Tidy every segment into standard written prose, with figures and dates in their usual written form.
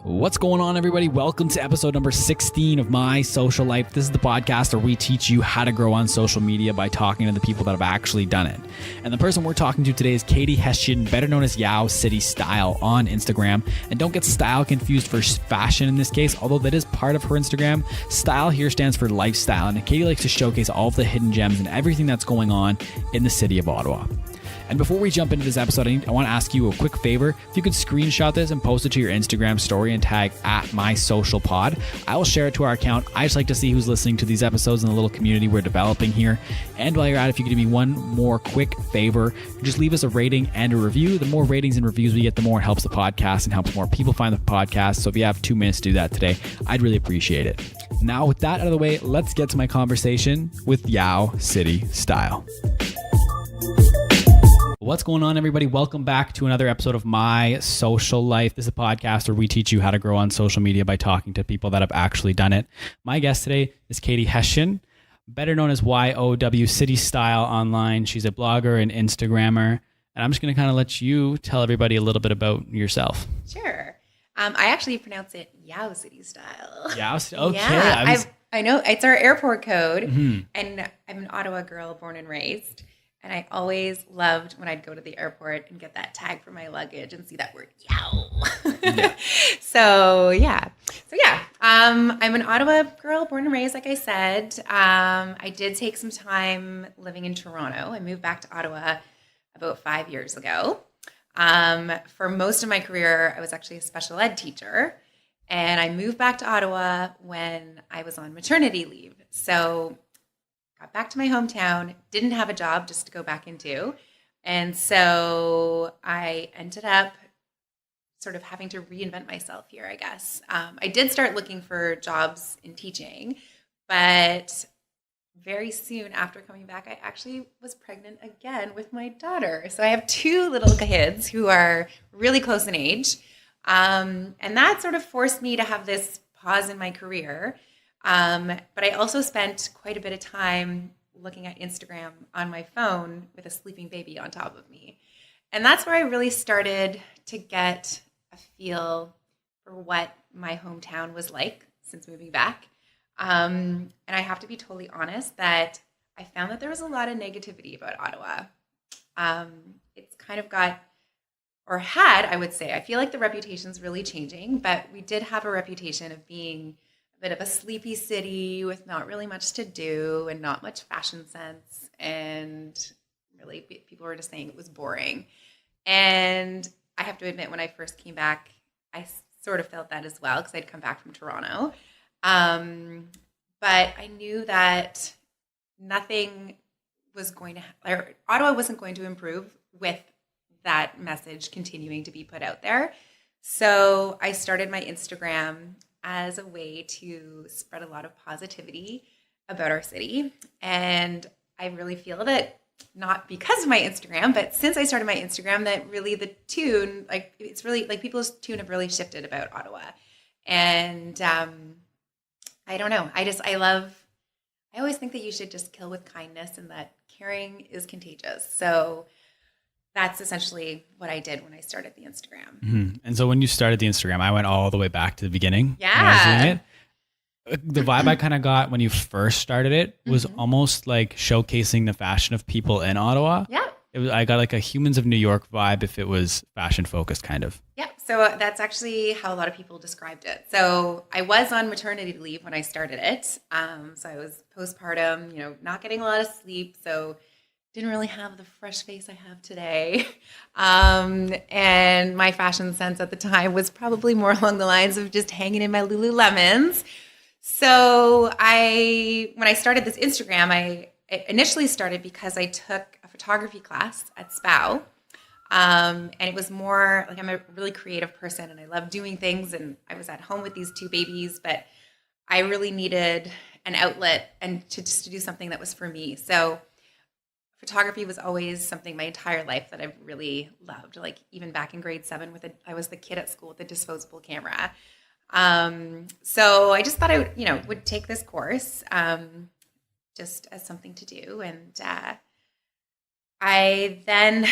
What's going on, everybody? Welcome to episode number 16 of My Social Life. This is the podcast where we teach you how to grow on social media by talking to the people that have actually done it. And the person we're talking to today is Katie Hession, better known as YOW City Style on Instagram. And don't get style confused for fashion in this case, although that is part of her Instagram. Style here stands for lifestyle, and Katie likes to showcase all of the hidden gems and everything that's going on in the city of Ottawa. And before we jump into this episode, I want to ask you a quick favor. If you could screenshot this and post it to your Instagram story and tag @MySocialPod, I will share it to our account. I just like to see who's listening to these episodes in the little community we're developing here. And while you're at it, if you could do me one more quick favor, just leave us a rating and a review. The more ratings and reviews we get, the more it helps the podcast and helps more people find the podcast. So if you have 2 minutes to do that today, I'd really appreciate it. Now, with that out of the way, let's get to my conversation with YOW City Style. What's going on, everybody? Welcome back to another episode of My Social Life. This is a podcast where we teach you how to grow on social media by talking to people that have actually done it. My guest today is Katie Hession, better known as YOW City Style online. She's a blogger and Instagrammer. And I'm just going to kind of let you tell everybody a little bit about yourself. Sure. I actually pronounce it YOW City Style. YOW? Okay. Yeah, I know. It's our airport code. Mm-hmm. And I'm an Ottawa girl, born and raised. And I always loved when I'd go to the airport and get that tag for my luggage and see that word YOW. Yeah. So I'm an Ottawa girl, born and raised, like I said. I did take some time living in Toronto. I moved back to Ottawa about 5 years ago. For most of my career, I was actually a special ed teacher. And I moved back to Ottawa when I was on maternity leave. So got back to my hometown, didn't have a job just to go back into. And so I ended up sort of having to reinvent myself here, I guess. I did start looking for jobs in teaching, but very soon after coming back, I actually was pregnant again with my daughter. So I have 2 little kids who are really close in age. And that sort of forced me to have this pause in my career. But I also spent quite a bit of time looking at Instagram on my phone with a sleeping baby on top of me. And that's where I really started to get a feel for what my hometown was like since moving back. And I have to be totally honest that I found that there was a lot of negativity about Ottawa. It's kind of got, or had, I would say, I feel like the reputation's really changing, but we did have a reputation of being bit of a sleepy city with not really much to do and not much fashion sense. And really, people were just saying it was boring. And I have to admit, when I first came back, I sort of felt that as well because I'd come back from Toronto. But I knew that nothing was going to, or Ottawa wasn't going to improve with that message continuing to be put out there. So I started my Instagram as a way to spread a lot of positivity about our city. And I really feel that not because of my Instagram, but since I started my Instagram, that really the tune, like it's really like people's tune have really shifted about Ottawa. And I don't know. I always think that you should just kill with kindness and that caring is contagious. So that's essentially what I did when I started the Instagram. Mm-hmm. And so when you started the Instagram, I went all the way back to the beginning. Yeah. When I was doing it. The vibe I kind of got when you first started it was almost like showcasing the fashion of people in Ottawa. Yeah. I got like a Humans of New York vibe if it was fashion focused kind of. Yeah. So that's actually how a lot of people described it. So I was on maternity leave when I started it. So I was postpartum, not getting a lot of sleep. So didn't really have the fresh face I have today. And my fashion sense at the time was probably more along the lines of just hanging in my Lululemons. So when I started this Instagram, I initially started because I took a photography class at SPOW. And it was more like I'm a really creative person and I love doing things. And I was at home with these 2 babies, but I really needed an outlet and to do something that was for me. So photography was always something my entire life that I've really loved. Like even back in grade 7 I was the kid at school with a disposable camera. So I just thought I would take this course just as something to do. And I then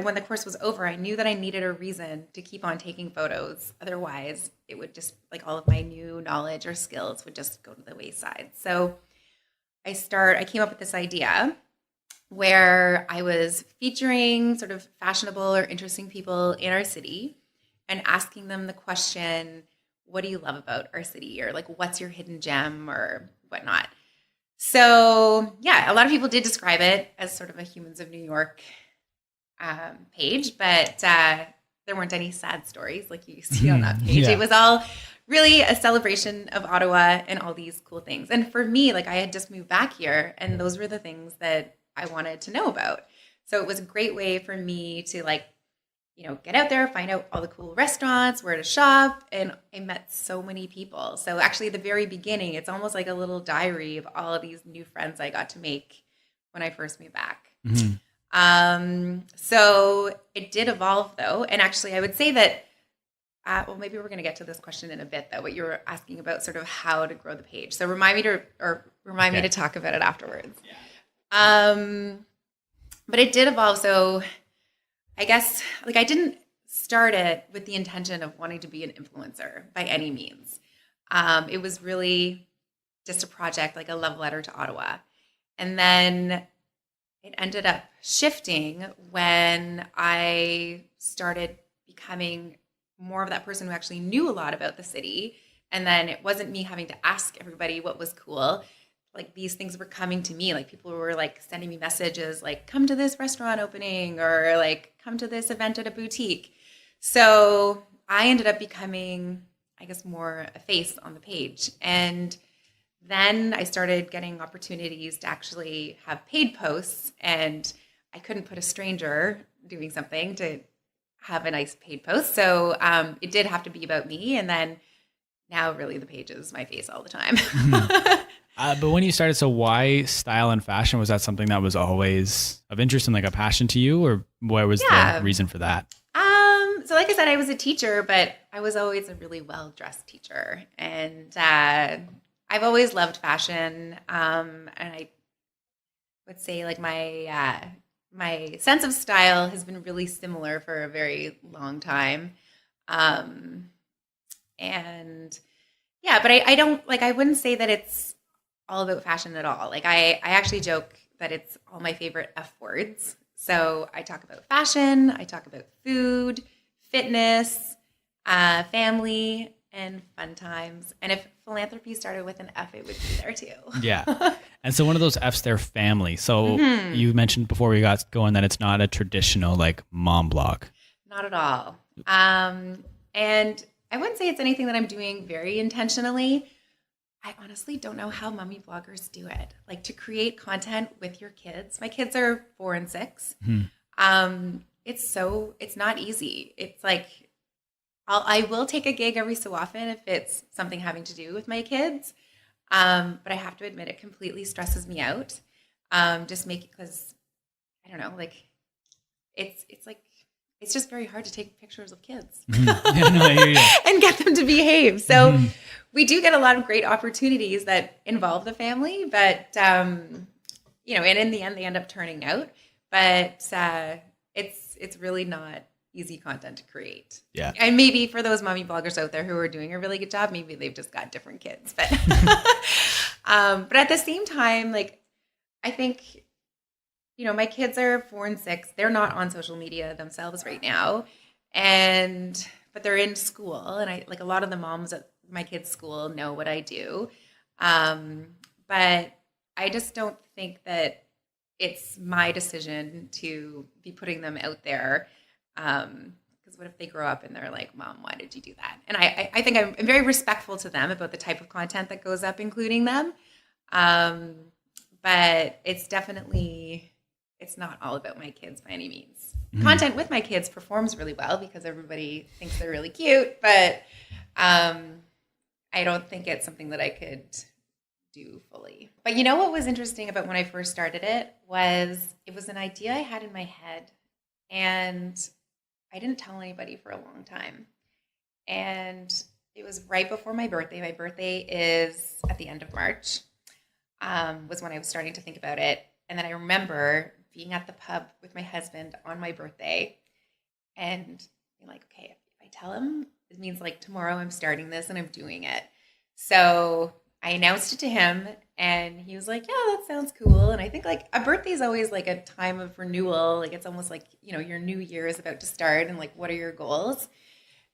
when the course was over, I knew that I needed a reason to keep on taking photos. Otherwise, it would just, like, all of my new knowledge or skills would just go to the wayside. So I came up with this idea where I was featuring sort of fashionable or interesting people in our city and asking them the question, what do you love about our city? Or like, what's your hidden gem or whatnot? So yeah, a lot of people did describe it as sort of a Humans of New York page, but there weren't any sad stories like you see on that page. Yeah. It was all really a celebration of Ottawa and all these cool things. And for me, like, I had just moved back here, and those were the things that I wanted to know about. So it was a great way for me to, like, you know, get out there, find out all the cool restaurants, where to shop, and I met so many people. So actually, at the very beginning, it's almost like a little diary of all of these new friends I got to make when I first moved back. So it did evolve, though. And actually, I would say that, well, maybe we're going to get to this question in a bit, though, what you were asking about sort of how to grow the page. So remind me to talk about it afterwards. Yeah. But it did evolve. So I guess, like, I didn't start it with the intention of wanting to be an influencer by any means. It was really just a project, like a love letter to Ottawa. And then it ended up shifting when I started becoming more of that person who actually knew a lot about the city. And then it wasn't me having to ask everybody what was cool. Like, these things were coming to me. Like, people were like sending me messages like, come to this restaurant opening, or like, come to this event at a boutique. So I ended up becoming, I guess, more a face on the page. And then I started getting opportunities to actually have paid posts, and I couldn't put a stranger doing something to have a nice paid post. So it did have to be about me. And then now really the page is my face all the time. But when you started, so why style and fashion? Was that something that was always of interest and like a passion to you, or what was the reason for that? So like I said, I was a teacher, but I was always a really well-dressed teacher. And I've always loved fashion. And I would say, like, my sense of style has been really similar for a very long time. And yeah, but I don't, like, I wouldn't say that it's all about fashion at all. Like, I actually joke that it's all my favorite F words. So I talk about fashion, I talk about food, fitness, family, and fun times. And if philanthropy started with an F, it would be there too. Yeah. And so one of those F's there, family. So you mentioned before we got going that it's not a traditional like mom blog. Not at all. And I wouldn't say it's anything that I'm doing very intentionally. I honestly don't know how mommy bloggers do it. Like, to create content with your kids. My kids are 4 and 6. It's not easy. It's like, I will take a gig every so often if it's something having to do with my kids. But I have to admit, it completely stresses me out. Because I don't know, like, it's like, it's just very hard to take pictures of kids and get them to behave. So we do get a lot of great opportunities that involve the family, but, you know, and in the end, they end up turning out. But it's really not easy content to create. Yeah. And maybe for those mommy bloggers out there who are doing a really good job, maybe they've just got different kids. But, but at the same time, like, I think, you know, my kids are 4 and 6. They're not on social media themselves right now. But they're in school. And I, like, a lot of the moms at my kids' school know what I do. But I just don't think that it's my decision to be putting them out there. Because what if they grow up and they're like, Mom, why did you do that? And I think I'm very respectful to them about the type of content that goes up, including them. But it's definitely, it's not all about my kids by any means. Content with my kids performs really well because everybody thinks they're really cute, but I don't think it's something that I could do fully. But you know what was interesting about when I first started it was an idea I had in my head, and I didn't tell anybody for a long time. And it was right before my birthday. My birthday is at the end of March, was when I was starting to think about it. And then I remember being at the pub with my husband on my birthday and being like, okay, if I tell him, it means like tomorrow I'm starting this and I'm doing it. So I announced it to him and he was like, yeah, that sounds cool. And I think like a birthday is always like a time of renewal. Like it's almost like, you know, your new year is about to start and like, what are your goals?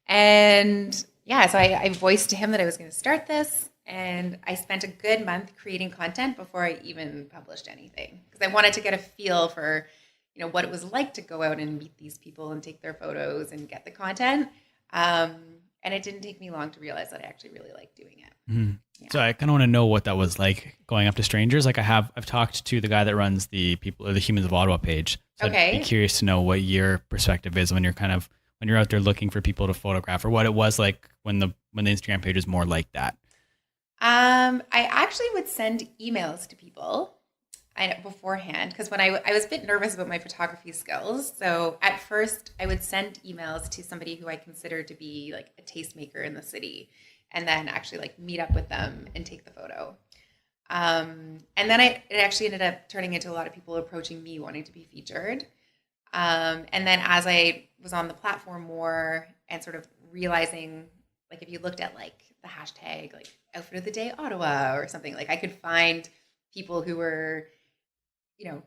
And yeah, so I voiced to him that I was going to start this. And I spent a good month creating content before I even published anything because I wanted to get a feel for, you know, what it was like to go out and meet these people and take their photos and get the content. And it didn't take me long to realize that I actually really liked doing it. Mm-hmm. Yeah. So I kind of want to know what that was like going up to strangers. Like I've talked to the guy that runs the people or the Humans of Ottawa page. So okay. I'd be curious to know what your perspective is when you're out there looking for people to photograph, or what it was like when the Instagram page was more like that. I actually would send emails to people beforehand because when I was a bit nervous about my photography skills. So at first I would send emails to somebody who I considered to be like a tastemaker in the city and then actually like meet up with them and take the photo. And then it actually ended up turning into a lot of people approaching me wanting to be featured. And then as I was on the platform more and sort of realizing, like if you looked at like the hashtag like outfit of the day Ottawa or something, like I could find people who were, you know,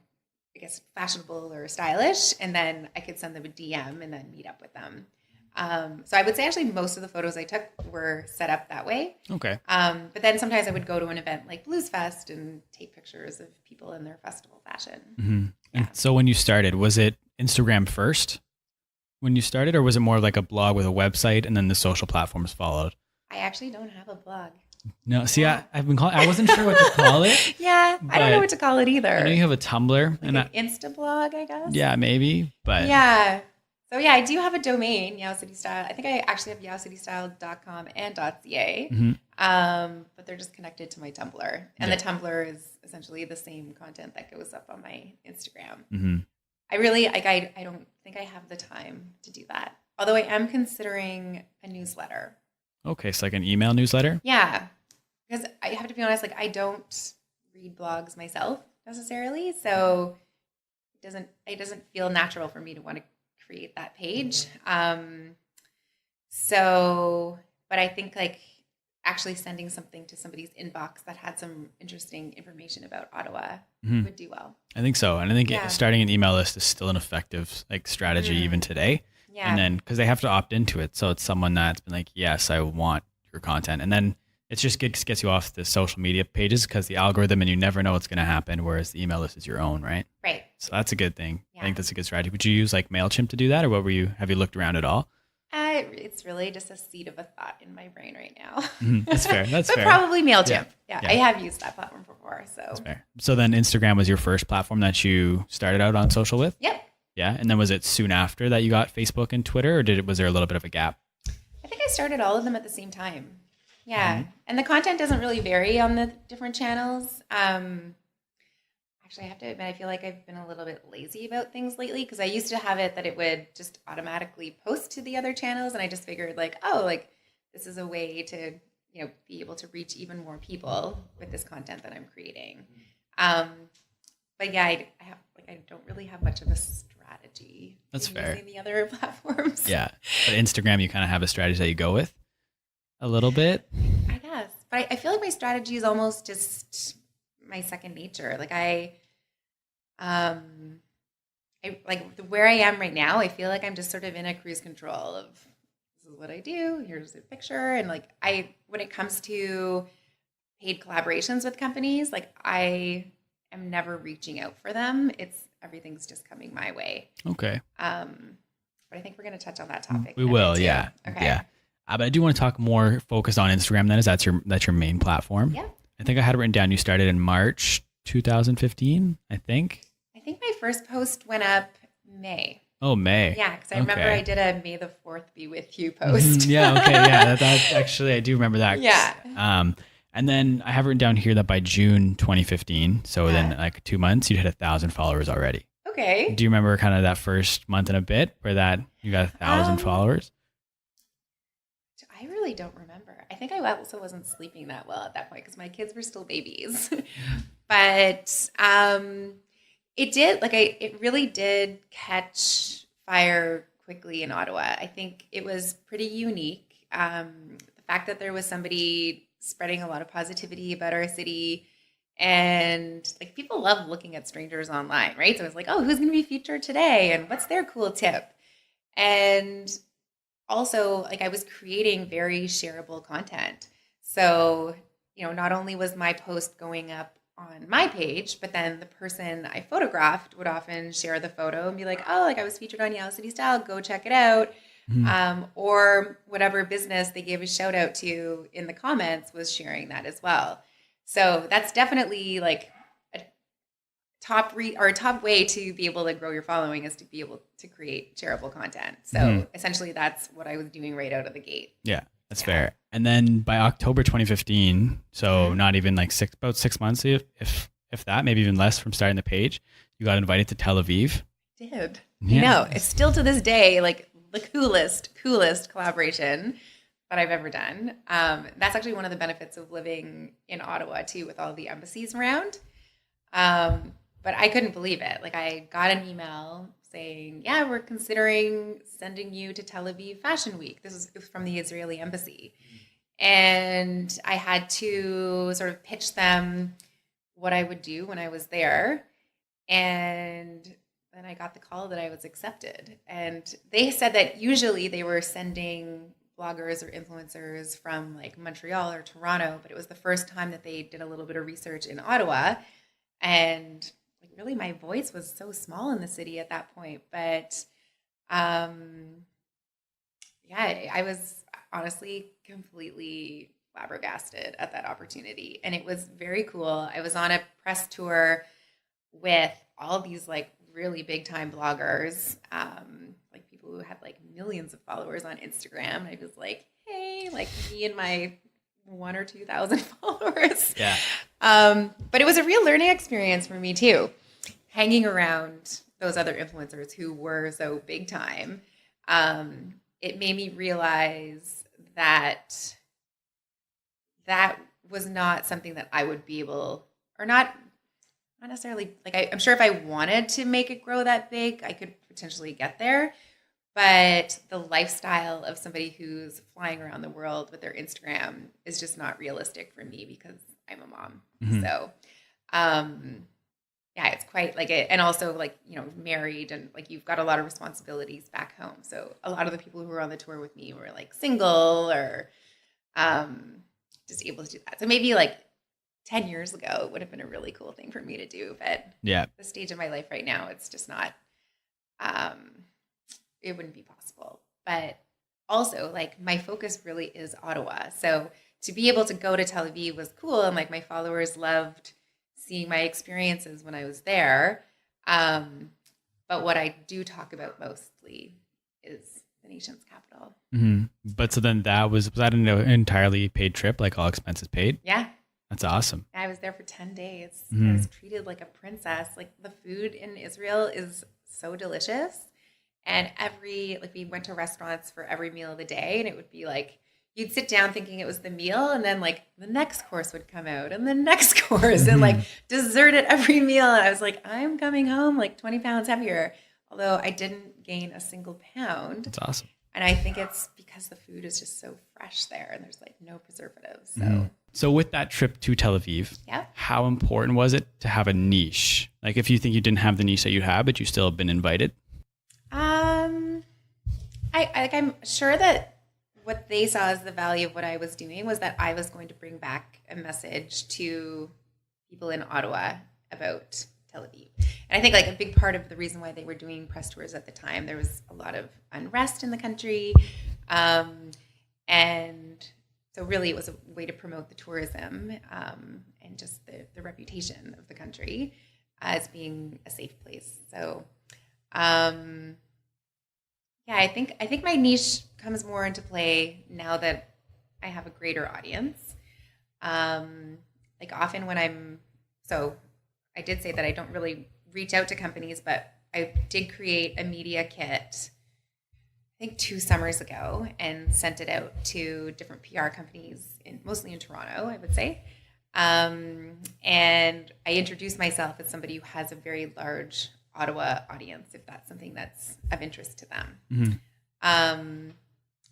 I guess fashionable or stylish, and then I could send them a DM and then meet up with them. So I would say actually most of the photos I took were set up that way. Okay. But then sometimes I would go to an event like Blues Fest and take pictures of people in their festival fashion. Mm-hmm. Yeah. And so when you started, was it Instagram first when you started, or was it more like a blog with a website and then the social platforms followed? I actually don't have a blog. No, see, I've been I wasn't sure what to call it. Yeah, I don't know what to call it either. I know you have a Tumblr. Like and an Insta blog, I guess. Yeah, maybe. But yeah. So yeah, I do have a domain, YOW City Style. I think I actually have yowcitystyle.com and .ca. Mm-hmm. But they're just connected to my Tumblr. And the Tumblr is essentially the same content that goes up on my Instagram. Mm-hmm. I don't think I have the time to do that. Although I am considering a newsletter. Okay, so like an email newsletter? Yeah. Because I have to be honest, like I don't read blogs myself necessarily. So it doesn't feel natural for me to want to create that page. But I think like actually sending something to somebody's inbox that had some interesting information about Ottawa would do well. I think so. And I think starting an email list is still an effective like strategy even today. Yeah. And then because they have to opt into it. So it's someone that's been like, yes, I want your content. And then it just gets you off the social media pages because the algorithm and you never know what's going to happen. Whereas the email list is your own, right? Right. So that's a good thing. Yeah. I think that's a good strategy. Would you use like MailChimp to do that, or have you looked around at all? It's really just a seed of a thought in my brain right now. That's fair. That's but fair. Probably MailChimp. Yeah, I have used that platform before. So that's fair. So then Instagram was your first platform that you started out on social with? Yep. Yeah. And then was it soon after that you got Facebook and Twitter, or was there a little bit of a gap? I think I started all of them at the same time. Yeah. Mm-hmm. And the content doesn't really vary on the different channels. Actually, I have to admit, I feel like I've been a little bit lazy about things lately because I used to have it that it would just automatically post to the other channels. And I just figured like, oh, like this is a way to, you know, be able to reach even more people with this content that I'm creating. But yeah, I don't really have much of a strategy. That's fair. Using the other platforms. Yeah. But Instagram, you kind of have a strategy that you go with a little bit. I guess. But I feel like my strategy is almost just my second nature. Like I like where I am right now, I feel like I'm just sort of in a cruise control of this is what I do. Here's a picture. And like when it comes to paid collaborations with companies, like I am never reaching out for them. Everything's just coming my way. Okay. But I think we're going to touch on that topic. We will. Yeah. Okay. Yeah. But I do want to talk more focused on Instagram. That's your main platform. Yeah. I think I had it written down. You started in March 2015, I think. I think my first post went up May. Oh, May. Yeah, because I remember I did a May the 4th be with you post. Yeah, okay, yeah. That actually, I do remember that. Yeah. And then I have written down here that by June 2015, so then like 2 months, you'd hit 1,000 followers already. Okay. Do you remember kind of that first month and a bit where that you got 1,000 followers? I really don't remember. I think I also wasn't sleeping that well at that point because my kids were still babies. But It did. It really did catch fire quickly in Ottawa. I think it was pretty unique. The fact that there was somebody spreading a lot of positivity about our city, and like people love looking at strangers online, right? So it's like, oh, who's going to be featured today, and what's their cool tip? And also, like, I was creating very shareable content. So, not only was my post going up on my page, but then the person I photographed would often share the photo and be like, oh, like I was featured on YOW City Style, go check it out. Or whatever business they gave a shout out to in the comments was sharing that as well. So that's definitely like a top way to be able to grow your following, is to be able to create shareable content. So essentially that's what I was doing right out of the gate. Yeah, that's fair. And then by October 2015, so not even like about 6 months, if that, maybe even less from starting the page, you got invited to Tel Aviv. I did. Yeah. It's still to this day like the coolest collaboration that I've ever done. That's actually one of the benefits of living in Ottawa too, with all the embassies around. But I couldn't believe it. Like, I got an email saying, yeah, we're considering sending you to Tel Aviv Fashion Week. It was from the Israeli embassy. And I had to sort of pitch them what I would do when I was there. And then I got the call that I was accepted. And they said that usually they were sending bloggers or influencers from like Montreal or Toronto, but it was the first time that they did a little bit of research in Ottawa. And like, really, my voice was so small in the city at that point. But I was honestly completely flabbergasted at that opportunity. And it was very cool. I was on a press tour with all these like really big time bloggers, like people who had like millions of followers on Instagram. And I was like, hey, like me and my 1,000 or 2,000 followers. Yeah. But it was a real learning experience for me too, hanging around those other influencers who were so big time. It made me realize that that was not something that I would be able, or not necessarily, like I'm sure if I wanted to make it grow that big, I could potentially get there. But the lifestyle of somebody who's flying around the world with their Instagram is just not realistic for me because I'm a mom. So, yeah, it's quite like it. And also like, married, and like you've got a lot of responsibilities back home. So a lot of the people who were on the tour with me were like single or just able to do that. So maybe like 10 years ago, it would have been a really cool thing for me to do. But yeah, the stage of my life right now, it's just not, it wouldn't be possible. But also like my focus really is Ottawa. So to be able to go to Tel Aviv was cool. And like my followers loved seeing my experiences when I was there. But what I do talk about mostly is the nation's capital. But so then was that an entirely paid trip, like all expenses paid? Yeah. That's awesome. I was there for 10 days. I was treated like a princess. Like the food in Israel is so delicious. And we went to restaurants for every meal of the day, and it would be like, you'd sit down thinking it was the meal, and then like the next course would come out, and the next course, and like dessert at every meal. And I was like, I'm coming home like 20 pounds heavier, although I didn't gain a single pound. That's awesome. And I think it's because the food is just so fresh there, and there's like no preservatives. So with that trip to Tel Aviv, how important was it to have a niche? Like if you think you didn't have the niche that you have, but you still have been invited? I'm sure that what they saw as the value of what I was doing was that I was going to bring back a message to people in Ottawa about Tel Aviv. And I think like a big part of the reason why they were doing press tours at the time, there was a lot of unrest in the country. And so really it was a way to promote the tourism and just the reputation of the country as being a safe place. So yeah, I think my niche comes more into play now that I have a greater audience. Like often when I did say that I don't really reach out to companies, but I did create a media kit, I think 2 summers ago, and sent it out to different PR companies, mostly in Toronto, I would say. And I introduce myself as somebody who has a very large Ottawa audience, if that's something that's of interest to them.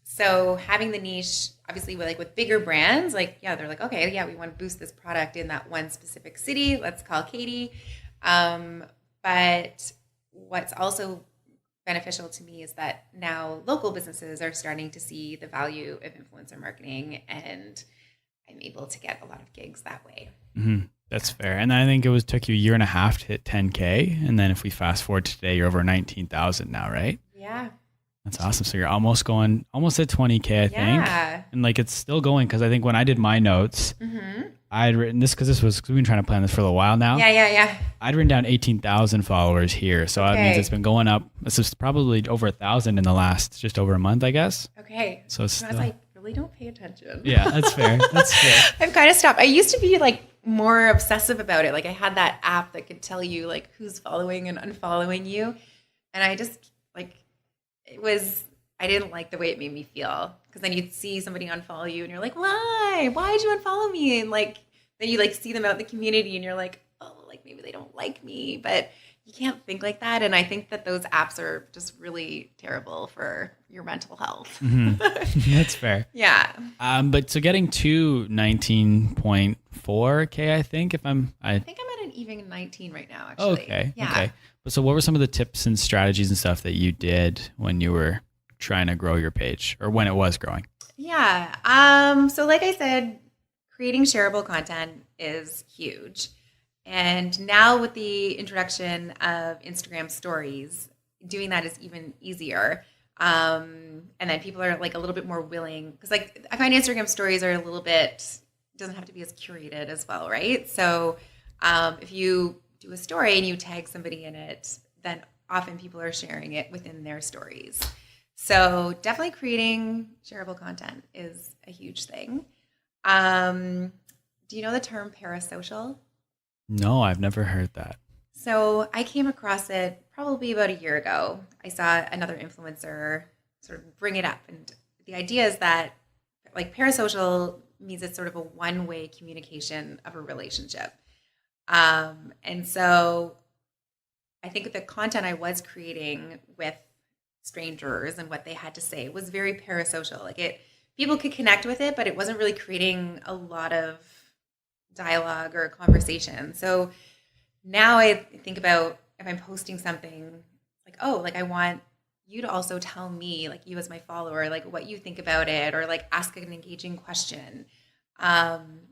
So having the niche, obviously with bigger brands, they're like, okay, yeah, we want to boost this product in that one specific city. Let's call Katie. But what's also beneficial to me is that now local businesses are starting to see the value of influencer marketing, and I'm able to get a lot of gigs that way. That's fair. And I think took you a year and a half to hit 10K. And then if we fast forward to today, you're over 19,000 now, right? Yeah. That's awesome. So you're almost at 20K, I think. And it's still going, because I think when I did my notes, I had written this, because we've been trying to plan this for a little while now. Yeah. I'd written down 18,000 followers here. So that means it's been going up. This is probably over 1,000 in the last just over a month, I guess. Okay. So it's I was like, really don't pay attention. Yeah, that's fair. That's fair. I've kind of stopped. I used to be more obsessive about it. I had that app that could tell you who's following and unfollowing you. And I just I didn't like the way it made me feel, because then you'd see somebody unfollow you and you're like, why'd you unfollow me? And then you see them out in the community and you're like, oh, maybe they don't like me, but you can't think like that. And I think that those apps are just really terrible for your mental health. That's fair. Yeah. But so getting to 19.4K, I think I'm at an even 19 right now, actually. Okay. Yeah. Okay. But so what were some of the tips and strategies and stuff that you did when you were trying to grow your page, or when it was growing? Yeah. So like I said, creating shareable content is huge. And now with the introduction of Instagram stories, doing that is even easier. And then people are a little bit more willing, because I find Instagram stories are a little bit, doesn't have to be as curated as well, right? So if you do a story and you tag somebody in it, then often people are sharing it within their stories. So definitely creating shareable content is a huge thing. Do you know the term parasocial? No, I've never heard that. So I came across it probably about a year ago. I saw another influencer sort of bring it up. And the idea is that parasocial means it's sort of a one-way communication of a relationship. And so I think the content I was creating with strangers and what they had to say was very parasocial. People could connect with it, but it wasn't really creating a lot of dialogue or conversation. So now I think about, if I'm posting something, I want you to also tell me, you as my follower, what you think about it, or ask an engaging question,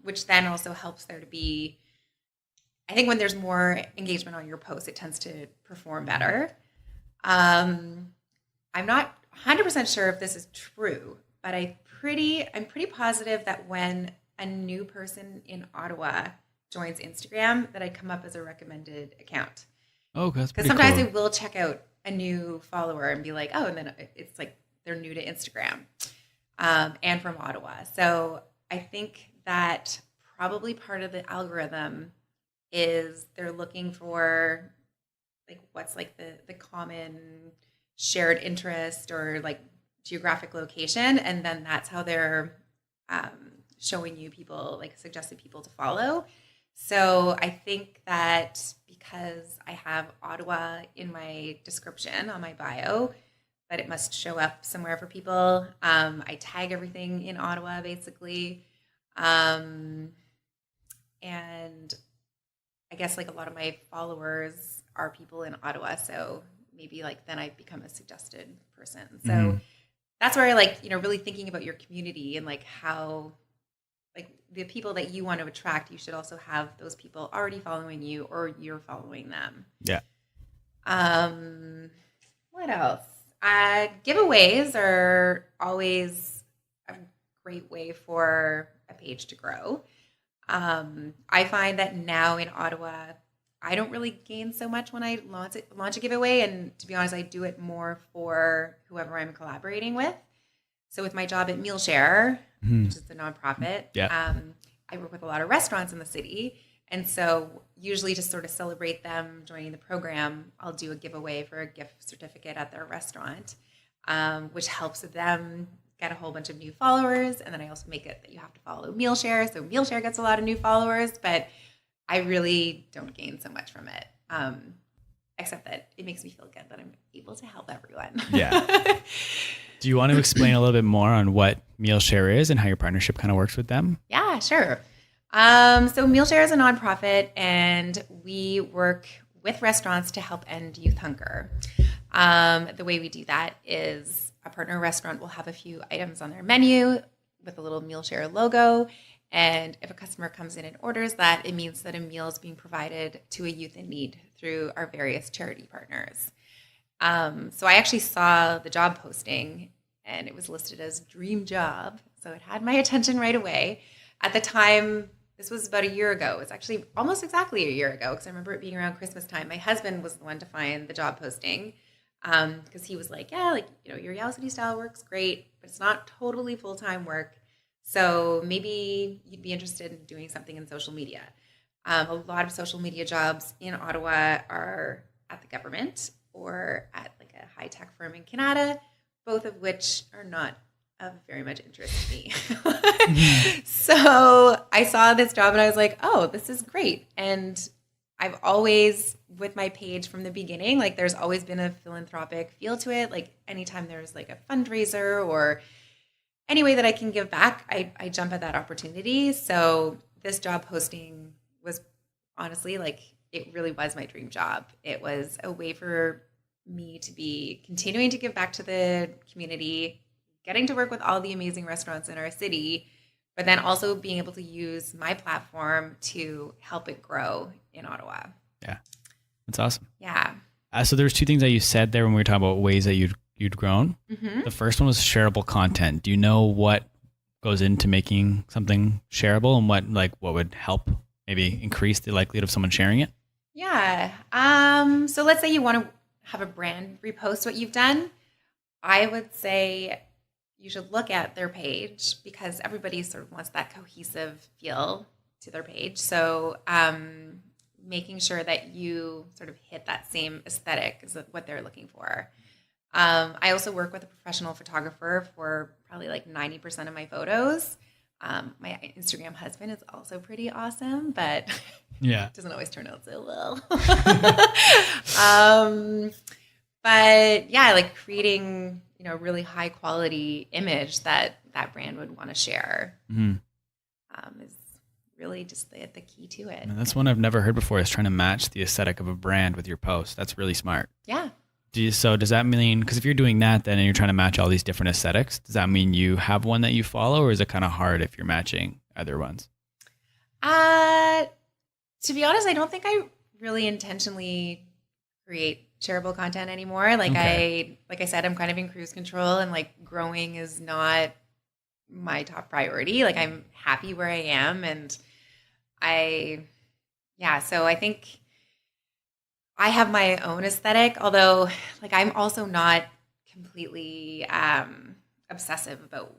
which then also helps there to be, I think when there's more engagement on your post, it tends to perform better. I'm not 100% sure if this is true, but I'm pretty positive that when a new person in Ottawa joins Instagram, that I come up as a recommended account. Oh, that's because sometimes I will check out a new follower and be like, oh, and then it's they're new to Instagram, and from Ottawa. So I think that probably part of the algorithm is they're looking for what's the common shared interest or geographic location, and then that's how they're showing you people, suggested people to follow. So I think that because I have Ottawa in my description on my bio, that it must show up somewhere for people. I tag everything in Ottawa basically, and I guess a lot of my followers are people in Ottawa, so maybe then I become a suggested person. So that's where I really thinking about your community and how the people that you want to attract, you should also have those people already following you or you're following them. Yeah. What else? Giveaways are always a great way for a page to grow. I find that now in Ottawa, I don't really gain so much when I launch a giveaway. And to be honest, I do it more for whoever I'm collaborating with. So with my job at Mealshare, which is the nonprofit, I work with a lot of restaurants in the city. And so usually to sort of celebrate them joining the program, I'll do a giveaway for a gift certificate at their restaurant, which helps them get a whole bunch of new followers. And then I also make it that you have to follow Mealshare. So Mealshare gets a lot of new followers, but I really don't gain so much from it. Except that it makes me feel good that I'm able to help everyone. Yeah. Do you want to explain a little bit more on what Mealshare is and how your partnership kind of works with them? Yeah, sure. So Mealshare is a nonprofit, and we work with restaurants to help end youth hunger. The way we do that is a partner restaurant will have a few items on their menu with a little Mealshare logo. And if a customer comes in and orders that, it means that a meal is being provided to a youth in need through our various charity partners. So I actually saw the job posting, and it was listed as dream job. So it had my attention right away. At the time, this was about a year ago. It's actually almost exactly a year ago because I remember it being around Christmas time. My husband was the one to find the job posting because he was like, yeah, like, you know, your YOW City Style work's great, but it's not totally full-time work. So maybe you'd be interested in doing something in social media. A lot of social media jobs in Ottawa are at the government or at like a high-tech firm in Canada, both of which are not of very much interest to me. So I saw this job and I was like, oh, this is great. And I've always, with my page from the beginning, like there's always been a philanthropic feel to it. Like anytime there's like a fundraiser or any way that I can give back, I jump at that opportunity. So this job posting was honestly like, it really was my dream job. It was a way for me to be continuing to give back to the community, getting to work with all the amazing restaurants in our city, but then also being able to use my platform to help it grow in Ottawa. Yeah, that's awesome. Yeah. So there's two things that you said there when we were talking about ways that you'd grown. Mm-hmm. The first one was shareable content. Do you know what goes into making something shareable and what would help maybe increase the likelihood of someone sharing it? Yeah. So let's say you want to have a brand repost what you've done. I would say you should look at their page because everybody sort of wants that cohesive feel to their page. So making sure that you sort of hit that same aesthetic is what they're looking for. I also work with a professional photographer for probably like 90% of my photos. My Instagram husband is also pretty awesome, but yeah, it doesn't always turn out so well. But yeah, like creating, you know, really high quality image that brand would want to share is really just the key to it. And that's one I've never heard before, is trying to match the aesthetic of a brand with your post. That's really smart. Yeah. So does that mean, because if you're doing that then and you're trying to match all these different aesthetics, does that mean you have one that you follow, or is it kind of hard if you're matching other ones? To be honest, I don't think I really intentionally create shareable content anymore. Like I said, I'm kind of in cruise control, and like growing is not my top priority. Like I'm happy where I am, and so I think I have my own aesthetic, although like I'm also not completely obsessive about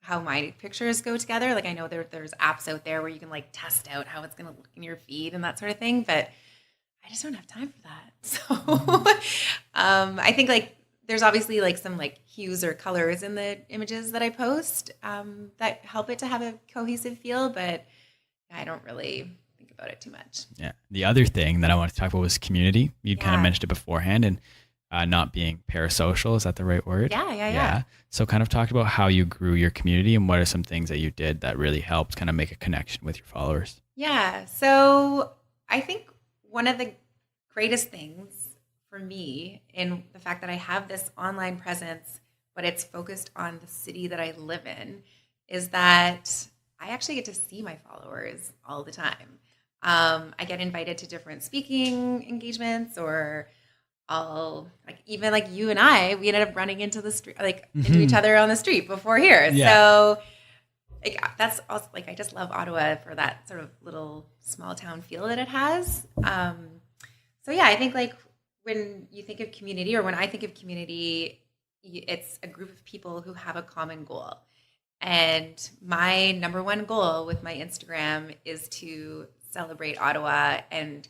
how my pictures go together. Like I know there's apps out there where you can like test out how it's going to look in your feed and that sort of thing, but I just don't have time for that. So I think like there's obviously like some like hues or colors in the images that I post that help it to have a cohesive feel, but I don't really think about it too much. Yeah. The other thing that I wanted to talk about was community. You kind of mentioned it beforehand, and not being parasocial. Is that the right word? Yeah. So kind of talk about how you grew your community and what are some things that you did that really helped kind of make a connection with your followers? Yeah. So I think one of the greatest things for me in the fact that I have this online presence, but it's focused on the city that I live in, is that I actually get to see my followers all the time. I get invited to different speaking engagements, or I'll even you and we ended up running into the street, into each other on the street before here. Yeah. So that's also I just love Ottawa for that sort of little small town feel that it has. So yeah, I think when you think of community, or when I think of community, it's a group of people who have a common goal. And my number one goal with my Instagram is to celebrate Ottawa and,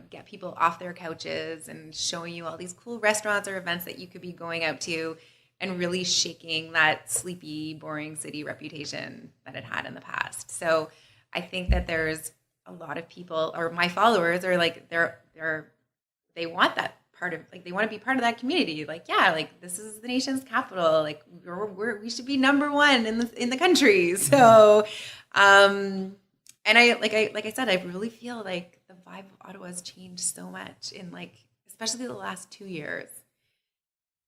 get people off their couches and showing you all these cool restaurants or events that you could be going out to and really shaking that sleepy, boring city reputation that it had in the past. So I think that there's a lot of people, or my followers are like, they want that part of, like, they want to be part of that community. Like, yeah, like, this is the nation's capital. Like, we should be number one in the country. So, and like I said, I really feel like the vibe of Ottawa has changed so much in, like, especially the last 2 years.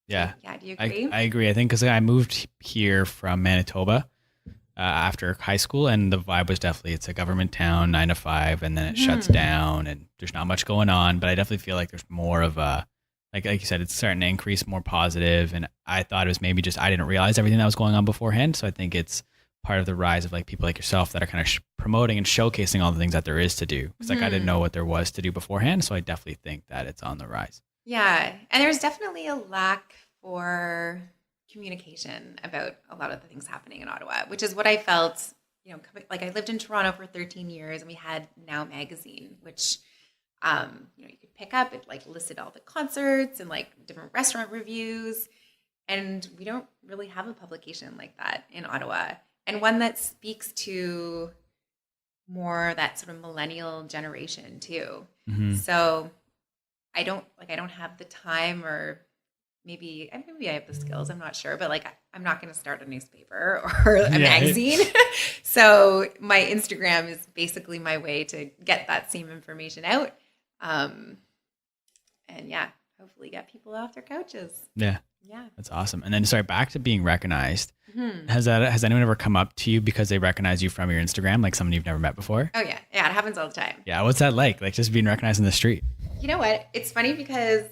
Yeah. Yeah. Do you agree? I agree. I think because I moved here from Manitoba after high school, and the vibe was definitely, it's a government town, 9 to 5, and then it shuts down, and there's not much going on. But I definitely feel like there's more of a, like you said, it's starting to increase, more positive. And I thought it was maybe just I didn't realize everything that was going on beforehand. So I think it's part of the rise of like people like yourself that are kind of promoting and showcasing all the things that there is to do. Because like I didn't know what there was to do beforehand. So I definitely think that it's on the rise. Yeah. And there's definitely a lack for communication about a lot of the things happening in Ottawa, which is what I felt, you know, like I lived in Toronto for 13 years and we had Now magazine, which, you know, you could pick up, it like listed all the concerts and like different restaurant reviews. And we don't really have a publication like that in Ottawa, and one that speaks to more that sort of millennial generation too. So I don't have the time, or maybe I have the skills, I'm not sure, but like I'm not going to start a newspaper or a magazine. So my Instagram is basically my way to get that same information out. And yeah, hopefully get people off their couches. Yeah. Yeah. That's awesome. And then sorry, back to being recognized. Has anyone ever come up to you because they recognize you from your Instagram, like someone you've never met before? Oh yeah. Yeah. It happens all the time. Yeah. What's that like? Like just being recognized in the street? You know what? It's funny because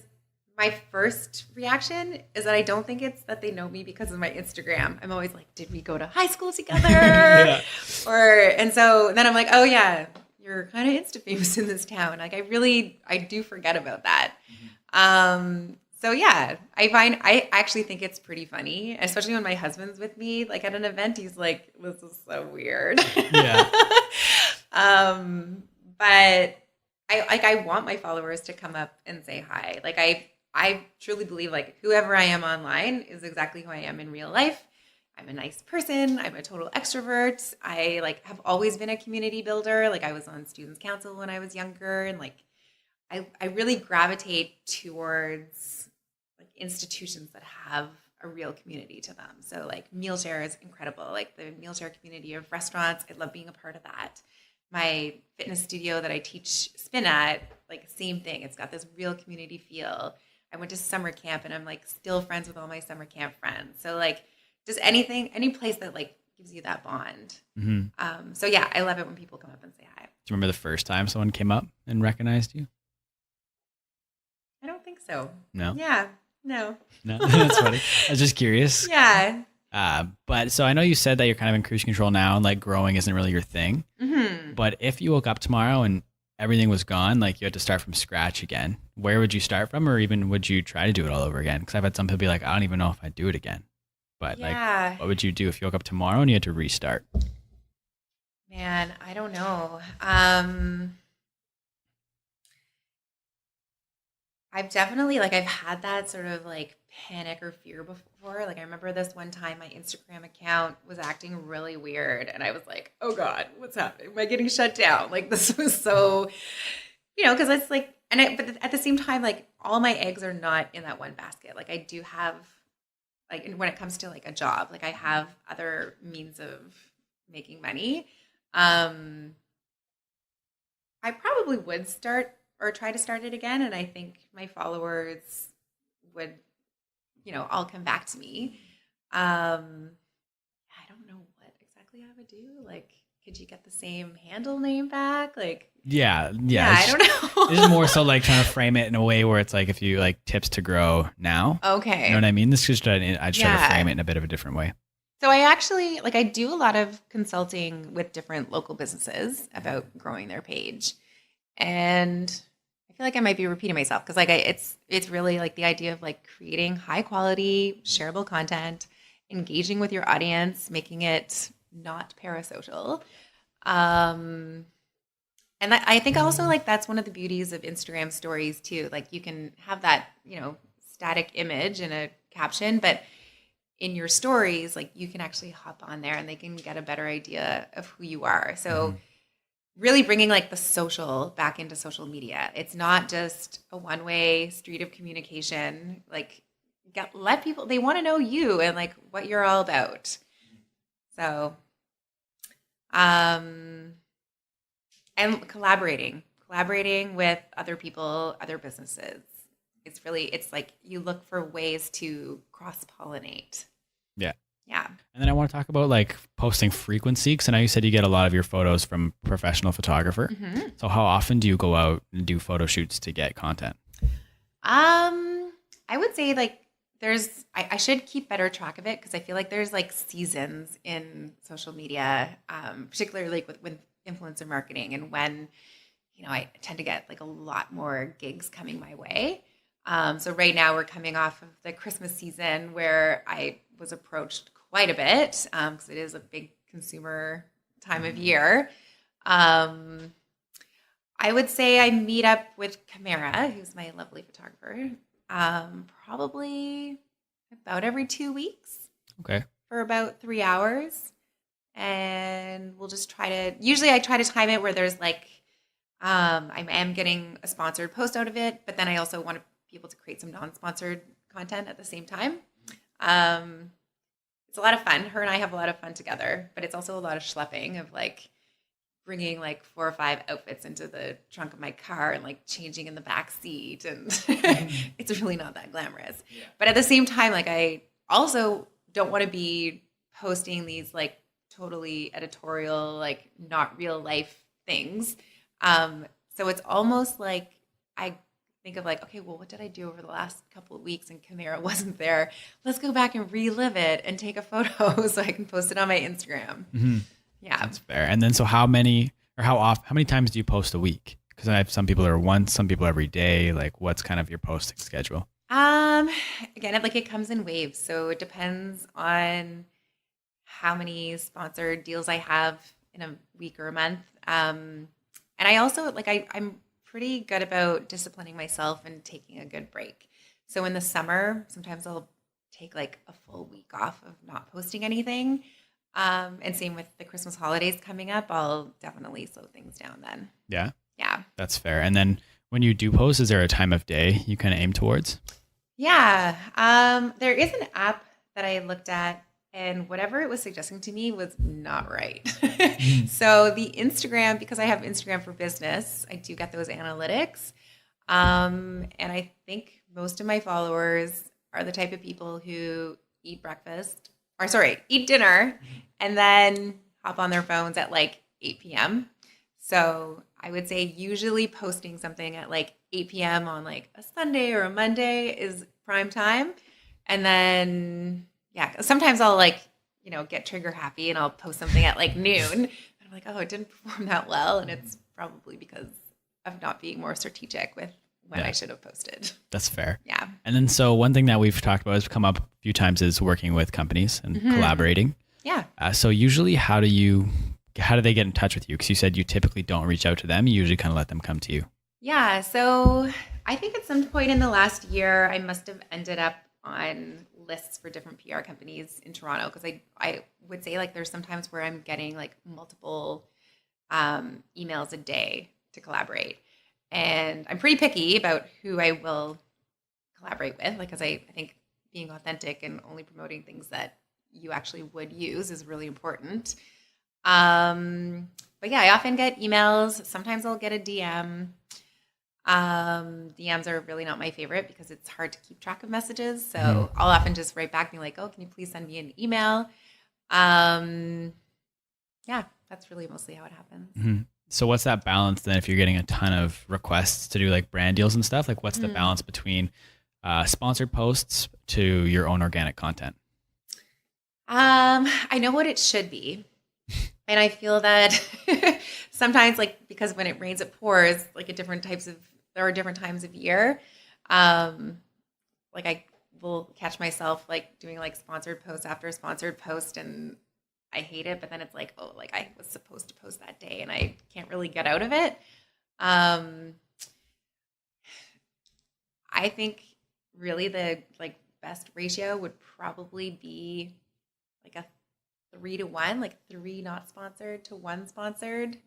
my first reaction is that I don't think it's that they know me because of my Instagram. I'm always like, did we go to high school together? And so then I'm like, oh yeah, you're kind of Insta famous in this town. Like I do forget about that. So yeah, I actually think it's pretty funny, especially when my husband's with me, like at an event, he's like, this is so weird. Yeah. But I want my followers to come up and say hi. Like I truly believe like whoever I am online is exactly who I am in real life. I'm a nice person. I'm a total extrovert. I like have always been a community builder. Like I was on students council when I was younger, and like I really gravitate towards like institutions that have a real community to them. So like Mealshare is incredible. Like the Mealshare community of restaurants, I love being a part of that. My fitness studio that I teach spin at, like same thing. It's got this real community feel. I went to summer camp and I'm like still friends with all my summer camp friends. So like just any place that like gives you that bond. So yeah, I love it when people come up and say hi. Do you remember the first time someone came up and recognized you? I don't think so. No? Yeah, no. No, that's funny. I was just curious. Yeah. But so I know you said that you're kind of in cruise control now and like growing isn't really your thing. But if you woke up tomorrow and everything was gone, like you had to start from scratch again, where would you start from? Or even would you try to do it all over again? Because I've had some people be like, I don't even know if I'd do it again. But like, what would you do if you woke up tomorrow and you had to restart? Man, I don't know. I've definitely I've had that sort of like panic or fear before. Like I remember this one time my Instagram account was acting really weird and I was like, oh God, what's happening? Am I getting shut down? Like this was so, because it's like, but at the same time, like all my eggs are not in that one basket. Like I do have, like when it comes to like a job, like I have other means of making money. I probably would start or try to start it again. And I think my followers would, all come back to me. I don't know what exactly I would do. Like, could you get the same handle name back? Like, yeah. I don't know. This is more so like trying to frame it in a way where it's like, if you like tips to grow now. Okay. You know what I mean? This is just, I just try to frame it in a bit of a different way. So I actually, I do a lot of consulting with different local businesses about growing their page. And I feel like I might be repeating myself because it's really like the idea of like creating high quality, shareable content, engaging with your audience, making it not parasocial. And I think also like that's one of the beauties of Instagram stories too. Like you can have that, static image and a caption, but in your stories, like you can actually hop on there and they can get a better idea of who you are. So really bringing like the social back into social media. It's not just a one-way street of communication. Like let people, they want to know you and like what you're all about. So, and collaborating with other people, other businesses. It's like you look for ways to cross-pollinate. Yeah. Yeah. And then I want to talk about like posting frequency, because I know you said you get a lot of your photos from professional photographer. So how often do you go out and do photo shoots to get content? I would say like I should keep better track of it, because I feel like there's like seasons in social media, particularly like with influencer marketing, and when, I tend to get like a lot more gigs coming my way. So right now we're coming off of the Christmas season where I was approached quite a bit, because it is a big consumer time of year. I would say I meet up with Camara, who's my lovely photographer, probably about every 2 weeks. Okay. For about 3 hours. And we'll just usually I try to time it where there's like, I am getting a sponsored post out of it, but then I also want to be able to create some non-sponsored content at the same time. It's a lot of fun. Her and I have a lot of fun together, but it's also a lot of schlepping of like bringing like 4 or 5 outfits into the trunk of my car and like changing in the back seat. And it's really not that glamorous. Yeah. But at the same time, like I also don't want to be posting these like totally editorial, like not real life things. So it's almost like I think of like, okay, well, what did I do over the last couple of weeks and Camara wasn't there? Let's go back and relive it and take a photo so I can post it on my Instagram. Yeah. That's fair. And then so how many times do you post a week? Because I have some people are once, some people every day. Like what's kind of your posting schedule? Again, it comes in waves. So it depends on how many sponsored deals I have in a week or a month. And I also I'm pretty good about disciplining myself and taking a good break. So in the summer, sometimes I'll take like a full week off of not posting anything. And same with the Christmas holidays coming up, I'll definitely slow things down then. Yeah. Yeah. That's fair. And then when you do post, is there a time of day you kind of aim towards? Yeah. There is an app that I looked at, and whatever it was suggesting to me was not right. So the Instagram, because I have Instagram for business, I do get those analytics. And I think most of my followers are the type of people who eat dinner and then hop on their phones at like 8 p.m. So I would say usually posting something at like 8 p.m. on like a Sunday or a Monday is prime time. And then, yeah, sometimes I'll like, get trigger happy and I'll post something at like noon. And I'm like, oh, it didn't perform that well. And it's probably because of not being more strategic with when I should have posted. That's fair. Yeah. And then so one thing that we've talked about has come up a few times is working with companies and collaborating. Yeah. So usually how do they get in touch with you? Because you said you typically don't reach out to them. You usually kind of let them come to you. Yeah. So I think at some point in the last year, I must have ended up on lists for different PR companies in Toronto, because I would say like there's sometimes where I'm getting like multiple emails a day to collaborate. And I'm pretty picky about who I will collaborate with, because I think being authentic and only promoting things that you actually would use is really important. But yeah, I often get emails. Sometimes I'll get a DM. DMs are really not my favorite because it's hard to keep track of messages. So I'll often just write back and be like, oh, can you please send me an email? Yeah, that's really mostly how it happens. So what's that balance then if you're getting a ton of requests to do like brand deals and stuff? Like what's the balance between sponsored posts to your own organic content? I know what it should be. And I feel that sometimes, like, because when it rains, it pours, like there are different times of year. Like I will catch myself like doing like sponsored post after sponsored post, and I hate it, but then it's like, oh, like I was supposed to post that day and I can't really get out of it. I think really the best ratio would probably be like a 3-to-1, like 3 not sponsored to 1 sponsored,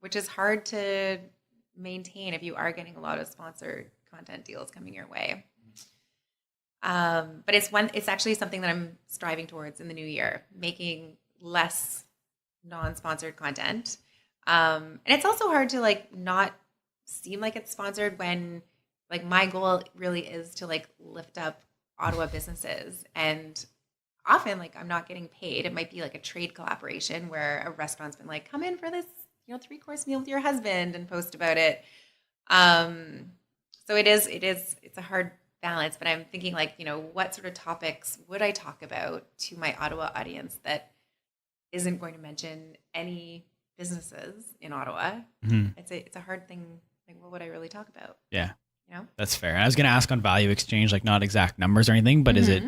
which is hard to maintain if you are getting a lot of sponsored content deals coming your way. But it's actually something that I'm striving towards in the new year, making less non-sponsored content. And it's also hard to like not seem like it's sponsored when like my goal really is to like lift up Ottawa businesses, and often like I'm not getting paid. It might be like a trade collaboration where a restaurant's been like, come in for this, 3-course meal with your husband and post about it. So it's a hard balance, but I'm thinking like, what sort of topics would I talk about to my Ottawa audience that isn't going to mention any businesses in Ottawa? Mm-hmm. It's a hard thing. Like, what would I really talk about? Yeah. That's fair. And I was going to ask on value exchange, like not exact numbers or anything, but is it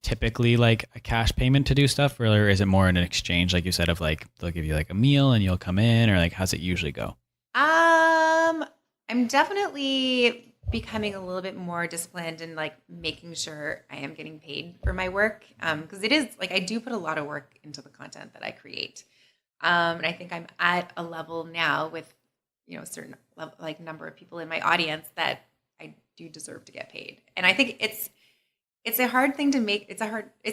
typically like a cash payment to do stuff, or is it more in an exchange, like you said, of like they'll give you like a meal and you'll come in, or like how's it usually go? I'm definitely becoming a little bit more disciplined and like making sure I am getting paid for my work, because it is like I do put a lot of work into the content that I create, and I think I'm at a level now with a certain level, like number of people in my audience that I do deserve to get paid. And I think it's a hard thing to make. It's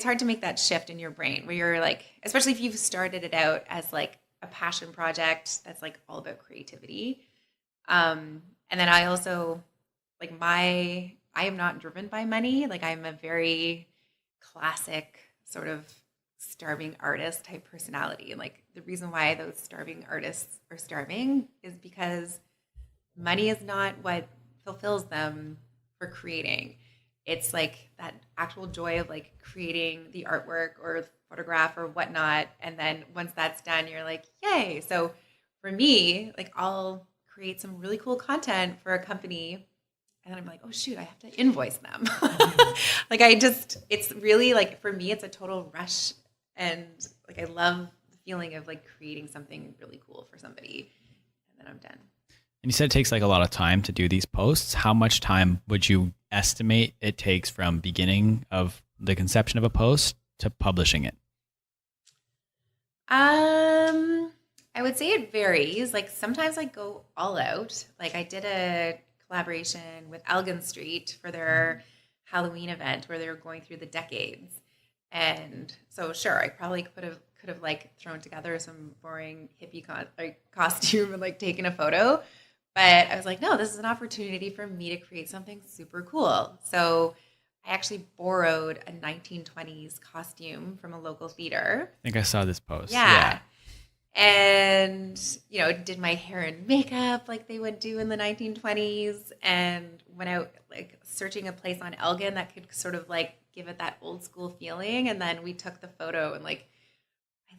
hard to make that shift in your brain where you're like, especially if you've started it out as like a passion project that's like all about creativity. And then I also like I am not driven by money. Like I'm a very classic sort of starving artist type personality. And like the reason why those starving artists are starving is because money is not what fulfills them for creating. It's like that actual joy of like creating the artwork or photograph or whatnot. And then once that's done, you're like, yay. So for me, like I'll create some really cool content for a company, and then I'm like, oh shoot, I have to invoice them. Like it's really like, for me, it's a total rush. And like, I love the feeling of like creating something really cool for somebody, and then I'm done. And you said it takes like a lot of time to do these posts. How much time would you estimate it takes from beginning of the conception of a post to publishing it? I would say it varies. Like sometimes I go all out. Like I did a collaboration with Elgin Street for their Halloween event where they were going through the decades. And so sure, I probably could have like thrown together some boring hippie costume and like taken a photo. But I was like, no, this is an opportunity for me to create something super cool. So I actually borrowed a 1920s costume from a local theater. I think I saw this post. Yeah. And, did my hair and makeup like they would do in the 1920s, and went out like searching a place on Elgin that could sort of like give it that old school feeling. And then we took the photo, and like,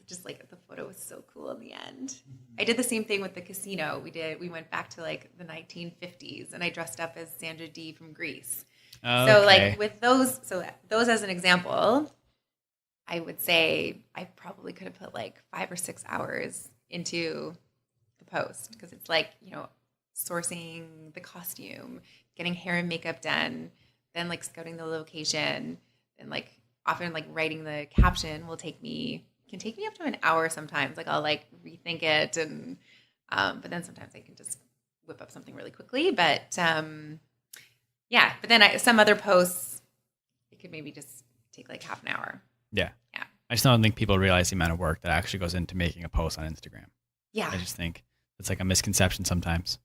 the photo was so cool in the end. I did the same thing with the casino. We went back to like the 1950s, and I dressed up as Sandra Dee from Greece. Okay. So like with those as an example, I would say I probably could have put like 5 or 6 hours into the post, because it's like, sourcing the costume, getting hair and makeup done, then like scouting the location, and like often like writing the caption can take me up to an hour sometimes. Like I'll like rethink it, and but then sometimes I can just whip up something really quickly. But but then some other posts, it could maybe just take like half an hour. Yeah. I just don't think people realize the amount of work that actually goes into making a post on Instagram. Yeah. I just think it's like a misconception sometimes.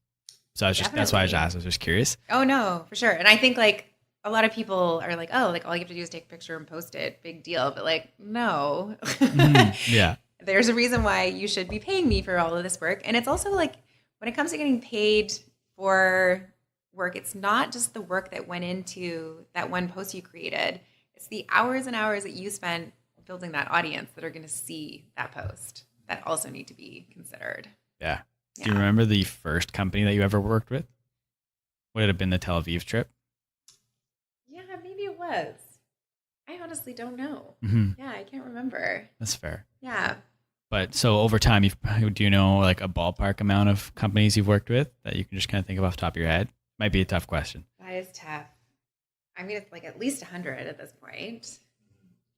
So that's why I was just curious. Oh no, for sure. And I think like a lot of people are like, oh, like all you have to do is take a picture and post it. Big deal. But like, no. Yeah. There's a reason why you should be paying me for all of this work. And it's also like, when it comes to getting paid for work, it's not just the work that went into that one post you created. It's the hours and hours that you spent building that audience that are going to see that post that also need to be considered. Yeah. Do you remember the first company that you ever worked with? Would it have been the Tel Aviv trip? Yeah, maybe it was. I honestly don't know. Mm-hmm. Yeah, I can't remember. That's fair. Yeah. But so over time, do you know like a ballpark amount of companies you've worked with that you can just kind of think of off the top of your head? Might be a tough question. That is tough. I mean, it's like at least 100 at this point.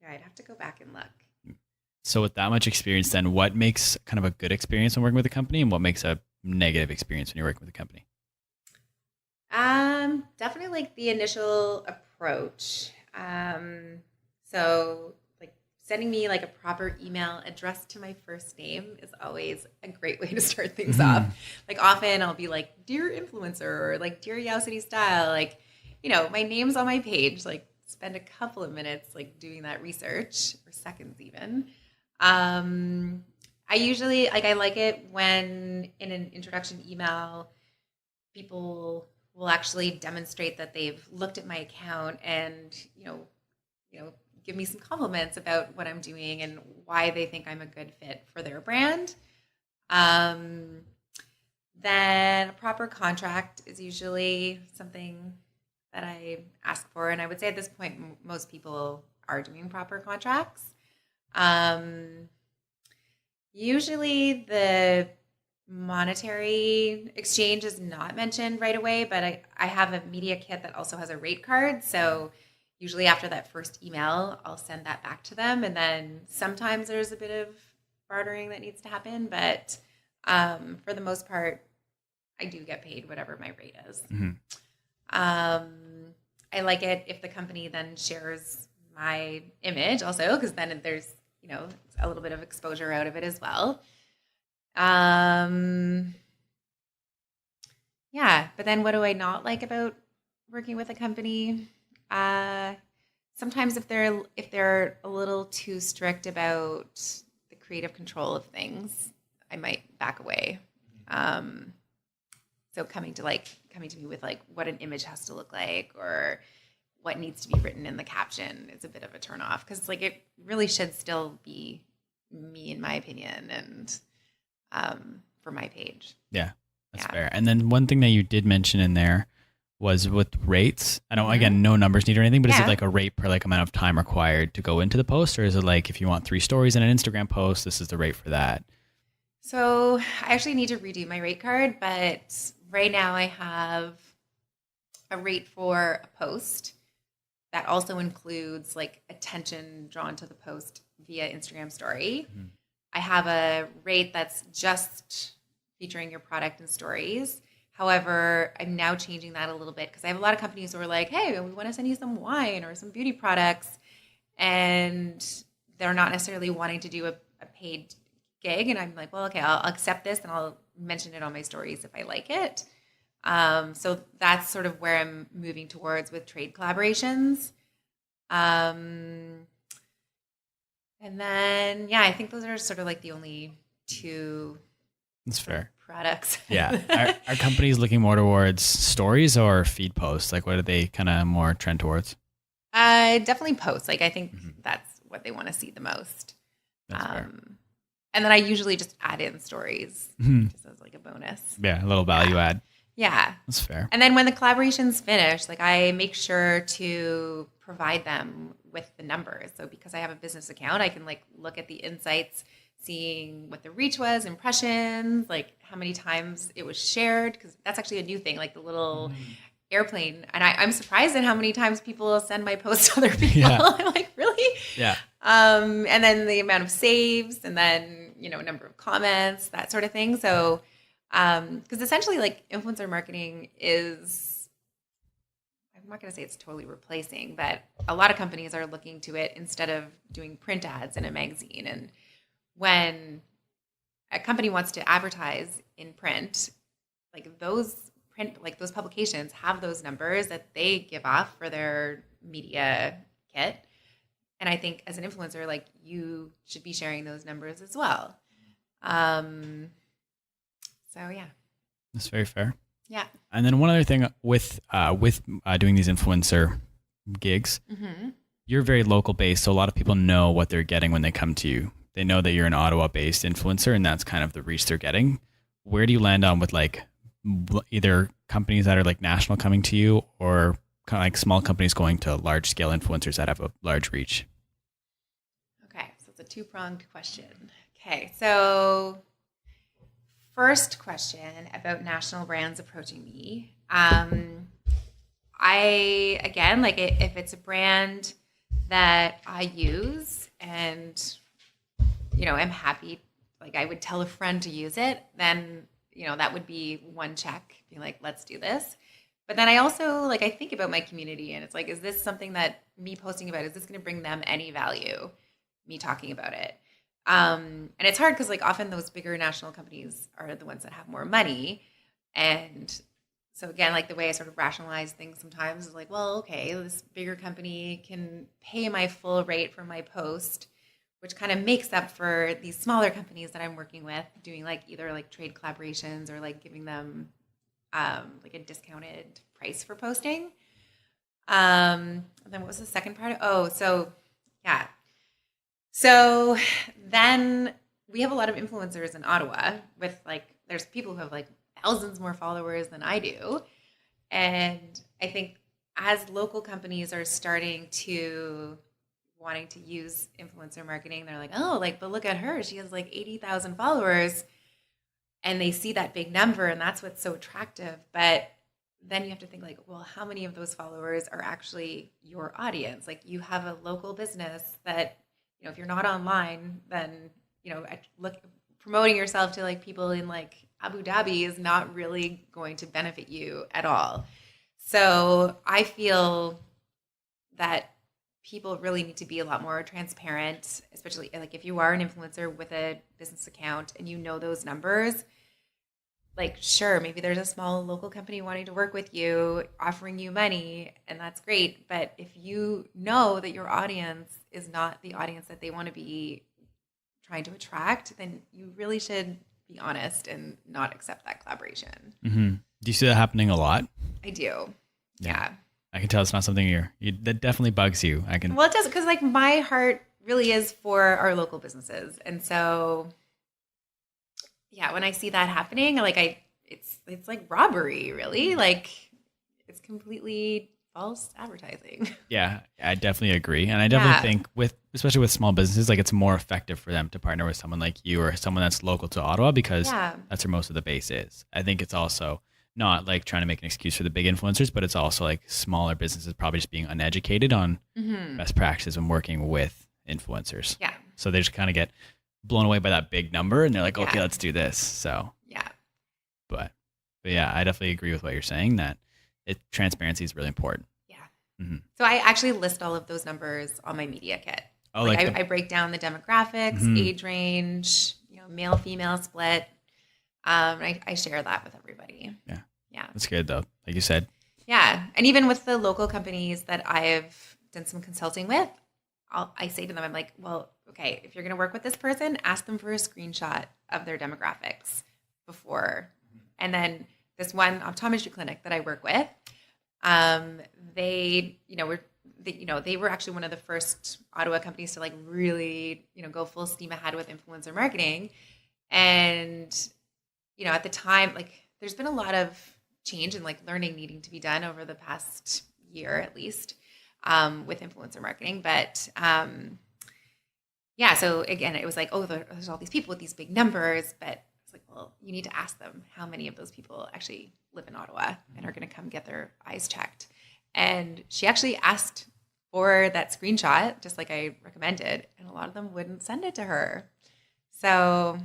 Yeah, I'd have to go back and look. So with that much experience, then what makes kind of a good experience when working with a company, and what makes a negative experience when you're working with a company? Definitely like the initial approach. So like sending me like a proper email addressed to my first name is always a great way to start things off. Like often I'll be like, "Dear influencer," or like, "Dear YOW City Style." Like, my name's on my page. Like spend a couple of minutes like doing that research, or seconds even. I usually I like it when in an introduction email, people will actually demonstrate that they've looked at my account and give me some compliments about what I'm doing and why they think I'm a good fit for their brand. Then a proper contract is usually something that I ask for, and I would say at this point most people are doing proper contracts. Usually the monetary exchange is not mentioned right away, but I have a media kit that also has a rate card. So usually after that first email, I'll send that back to them. And then sometimes there's a bit of bartering that needs to happen. But for the most part, I do get paid whatever my rate is. I like it if the company then shares my image also, because then there's a little bit of exposure out of it as well. Yeah, but then what do I not like about working with a company? Sometimes if they're a little too strict about the creative control of things, I might back away. So coming to me with like what an image has to look like or what needs to be written in the caption is a bit of a turnoff, because like it really should still be me, in my opinion, and for my page. Yeah, that's fair. And then one thing that you did mention in there was with rates. I don't, again, no numbers needed or anything, but is it like a rate per like amount of time required to go into the post? Or is it like, if you want 3 stories in an Instagram post, this is the rate for that? So I actually need to redo my rate card, but right now I have a rate for a post that also includes like attention drawn to the post via Instagram story. I have a rate that's just featuring your product in stories. However, I'm now changing that a little bit because I have a lot of companies who are like, "Hey, we want to send you some wine or some beauty products," and they're not necessarily wanting to do a paid gig. And I'm like, well, okay, I'll accept this and I'll mention it on my stories if I like it. So that's sort of where I'm moving towards with trade collaborations. And then, I think those are sort of like the only 2 That's fair. products. Yeah. Are companies looking more towards stories or feed posts? Like, what are they kind of more trend towards? Definitely posts. Like, I think that's what they want to see the most. That's fair. And then I usually just add in stories just as like a bonus. Yeah, a little value add. Yeah. That's fair. And then when the collaboration's finished, like I make sure to provide them with the numbers. So because I have a business account, I can like look at the insights, seeing what the reach was, impressions, like how many times it was shared, because that's actually a new thing, like the little airplane. And I'm surprised at how many times people send my posts to other people. Yeah. I'm like, really? Yeah. And then the amount of saves, and then, number of comments, that sort of thing. So, because essentially like influencer marketing is, I'm not going to say it's totally replacing, but a lot of companies are looking to it instead of doing print ads in a magazine. And when a company wants to advertise in print, like those publications have those numbers that they give off for their media kit. And I think as an influencer, like you should be sharing those numbers as well. So yeah. That's very fair. Yeah. And then one other thing with doing these influencer gigs, you're very local based. So a lot of people know what they're getting when they come to you. They know that you're an Ottawa based influencer and that's kind of the reach they're getting. Where do you land on with like either companies that are like national coming to you or kind of like small companies going to large scale influencers that have a large reach? Okay. So it's a 2-pronged question. Okay. So first question about national brands approaching me. again, like if it's a brand that I use and, I'm happy, like I would tell a friend to use it, then, that would be one check, being like, let's do this. But then I also, like, I think about my community and it's like, is this something that me posting about, is this going to bring them any value, me talking about it? And it's hard because like often those bigger national companies are the ones that have more money. And so again, like the way I sort of rationalize things sometimes is like, well, okay, this bigger company can pay my full rate for my post, which kind of makes up for these smaller companies that I'm working with, doing like either like trade collaborations or like giving them like a discounted price for posting. And then what was the second part? So then we have a lot of influencers in Ottawa with like, there's people who have like thousands more followers than I do. And I think as local companies are starting to wanting to use influencer marketing, they're like, oh, like, but look at her. She has like 80,000 followers. And they see that big number and that's what's so attractive. But then you have to think like, well, how many of those followers are actually your audience? Like you have a local business that, if you're not online, then, promoting yourself to like people in like Abu Dhabi is not really going to benefit you at all. So I feel that people really need to be a lot more transparent, especially like if you are an influencer with a business account and you know those numbers, like sure, maybe there's a small local company wanting to work with you, offering you money, and that's great. But if you know that your audience is not the audience that they want to be trying to attract, then you really should be honest and not accept that collaboration. Mm-hmm. Do you see that happening a lot? I do. Yeah. I can tell it's not something that definitely bugs you. Well, it does, because like my heart really is for our local businesses. And so, yeah, when I see that happening, like it's like robbery, really. Like it's completely false advertising. Yeah, I definitely agree. And I definitely think especially with small businesses, like it's more effective for them to partner with someone like you or someone that's local to Ottawa because that's where most of the base is. I think it's also not like trying to make an excuse for the big influencers, but it's also like smaller businesses probably just being uneducated on best practices when working with influencers. Yeah. So they just kind of get blown away by that big number and they're like, okay, let's do this. So yeah. But yeah, I definitely agree with what you're saying that transparency is really important. Yeah. Mm-hmm. So I actually list all of those numbers on my media kit. Oh, I break down the demographics, age range, male, female split. I share that with everybody. Yeah. Yeah. That's good though. Like you said. Yeah. And even with the local companies that I've done some consulting with, I say to them, I'm like, well, okay, if you're going to work with this person, ask them for a screenshot of their demographics before. And then this one optometry clinic that I work with, they were actually one of the first Ottawa companies to like really, go full steam ahead with influencer marketing. And, at the time, like there's been a lot of change and like learning needing to be done over the past year, at least, with influencer marketing. But, so again, it was like, oh, there's all these people with these big numbers, but it's like, well, you need to ask them how many of those people actually live in Ottawa and are going to come get their eyes checked. And she actually asked for that screenshot, just like I recommended, and a lot of them wouldn't send it to her. So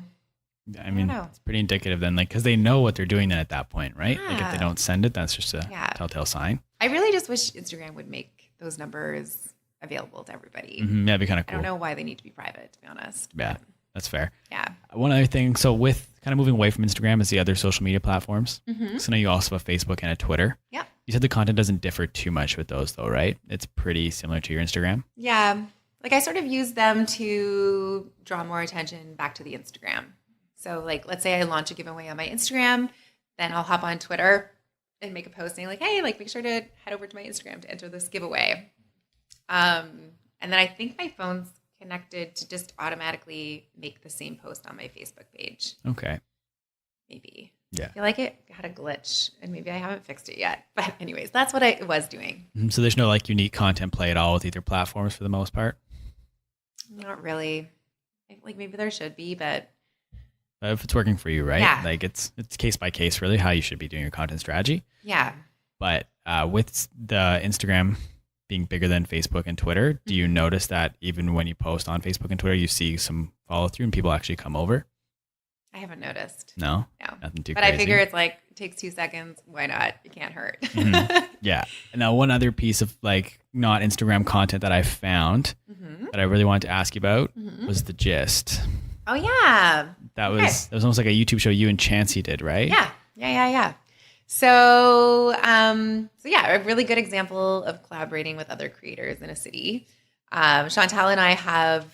I mean, it's pretty indicative then, like, because they know what they're doing then at that point, right? Yeah. Like if they don't send it, that's just a telltale sign. I really just wish Instagram would make those numbers available to everybody. Mm-hmm. Yeah, it'd be kind of cool. I don't know why they need to be private, to be honest. Yeah, that's fair. Yeah. One other thing, so with kind of moving away from Instagram is the other social media platforms. Mm-hmm. So now you also have a Facebook and a Twitter. Yeah. You said the content doesn't differ too much with those though, right? It's pretty similar to your Instagram. Yeah. Like I sort of use them to draw more attention back to the Instagram. So like, let's say I launch a giveaway on my Instagram, then I'll hop on Twitter and make a post saying like, hey, like make sure to head over to my Instagram to enter this giveaway. And then I think my phone's connected to just automatically make the same post on my Facebook page. Okay. Maybe. Yeah. I feel like it had a glitch and maybe I haven't fixed it yet. But anyways, that's what I was doing. So there's no like unique content play at all with either platforms for the most part? Not really. Like maybe there should be, but if it's working for you, right? Yeah. Like it's case by case really how you should be doing your content strategy. Yeah. But with the Instagram being bigger than Facebook and Twitter, do you notice that even when you post on Facebook and Twitter, you see some follow through and people actually come over? I haven't noticed. No? No. Nothing too but crazy. I figure it's like, it takes 2 seconds. Why not? It can't hurt. Yeah. And now one other piece of like not Instagram content that I found that I really wanted to ask you about was the gist. Oh yeah. That was almost like a YouTube show you and Chancey did, right? Yeah. So yeah, a really good example of collaborating with other creators in a city. Chantal and I have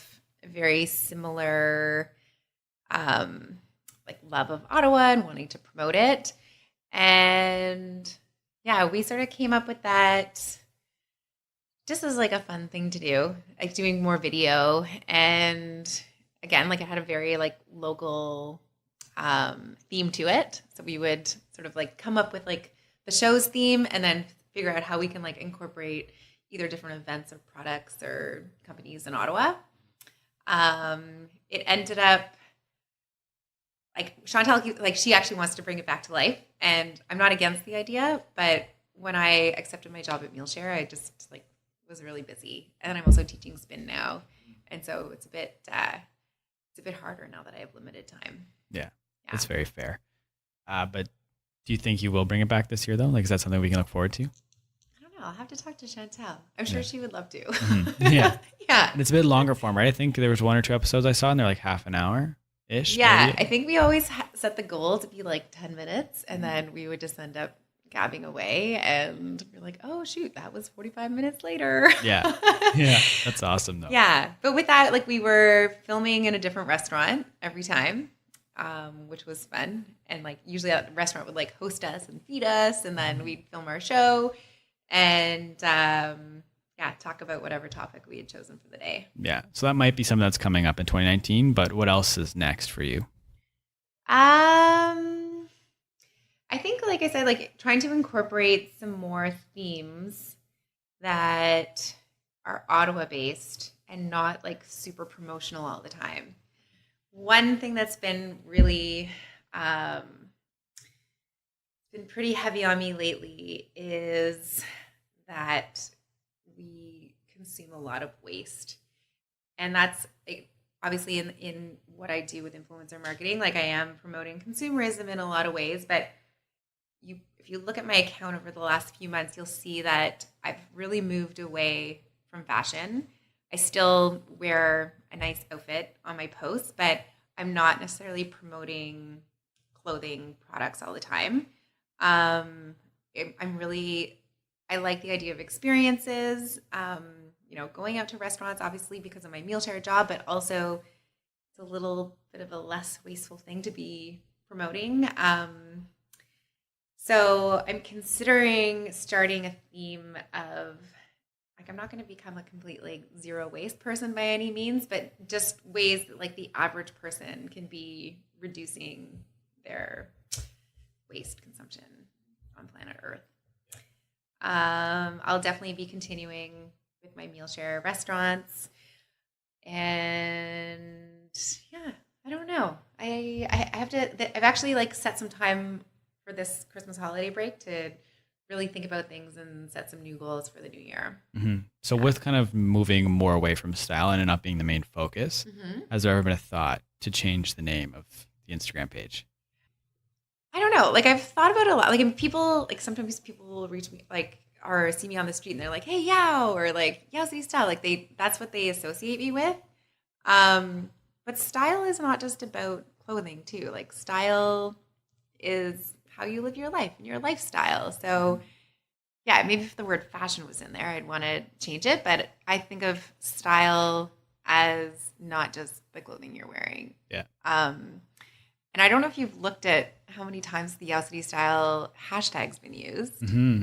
a very similar like love of Ottawa and wanting to promote it. And yeah, we sort of came up with that just as like a fun thing to do, like doing more video. And again, like it had a very like local theme to it. So we would sort of like come up with like the show's theme and then figure out how we can like incorporate either different events or products or companies in Ottawa. It ended up like Chantal, like she actually wants to bring it back to life, and I'm not against the idea. But when I accepted my job at Mealshare, I just like was really busy, and I'm also teaching spin now, and so it's a bit harder now that I have limited time. Yeah. That's very fair. But do you think you will bring it back this year though? Like, is that something we can look forward to? I don't know. I'll have to talk to Chantal. I'm sure she would love to. Yeah. Yeah. And it's a bit longer form, right? I think there was 1 or 2 episodes I saw and they're like half an hour-ish. Yeah. Maybe. I think we always set the goal to be like 10 minutes and then we would just end up gabbing away and we're like, oh shoot, that was 45 minutes later. Yeah. That's awesome though. Yeah. But with that, like we were filming in a different restaurant every time. Which was fun. And like usually that restaurant would like host us and feed us and then we'd film our show and talk about whatever topic we had chosen for the day. Yeah. So that might be something that's coming up in 2019, but what else is next for you? I think, like I said, like trying to incorporate some more themes that are Ottawa based and not like super promotional all the time. One thing that's been really been pretty heavy on me lately is that we consume a lot of waste. And that's obviously in what I do with influencer marketing. Like I am promoting consumerism in a lot of ways, but if you look at my account over the last few months, you'll see that I've really moved away from fashion. I still wear a nice outfit on my posts, but I'm not necessarily promoting clothing products all the time. I like the idea of experiences, going out to restaurants, obviously because of my Mealshare job, but also it's a little bit of a less wasteful thing to be promoting. So I'm considering starting a theme of, like, I'm not going to become a completely zero waste person by any means, but just ways that like the average person can be reducing their waste consumption on planet Earth. I'll definitely be continuing with my Mealshare restaurants. And yeah, I don't know. I have to, I've actually like set some time for this Christmas holiday break to really think about things and set some new goals for the new year. Mm-hmm. So with kind of moving more away from style and it not being the main focus, has there ever been a thought to change the name of the Instagram page? I don't know. Like I've thought about it a lot. Like people, like sometimes people will reach me like or see me on the street and they're like, hey, YOW, or like YOW City Style. Like that's what they associate me with. But style is not just about clothing too. Like style is how you live your life and your lifestyle. So yeah, maybe if the word fashion was in there, I'd want to change it. But I think of style as not just the clothing you're wearing. Yeah. And I don't know if you've looked at how many times the YOW City Style hashtag's been used. Mm-hmm.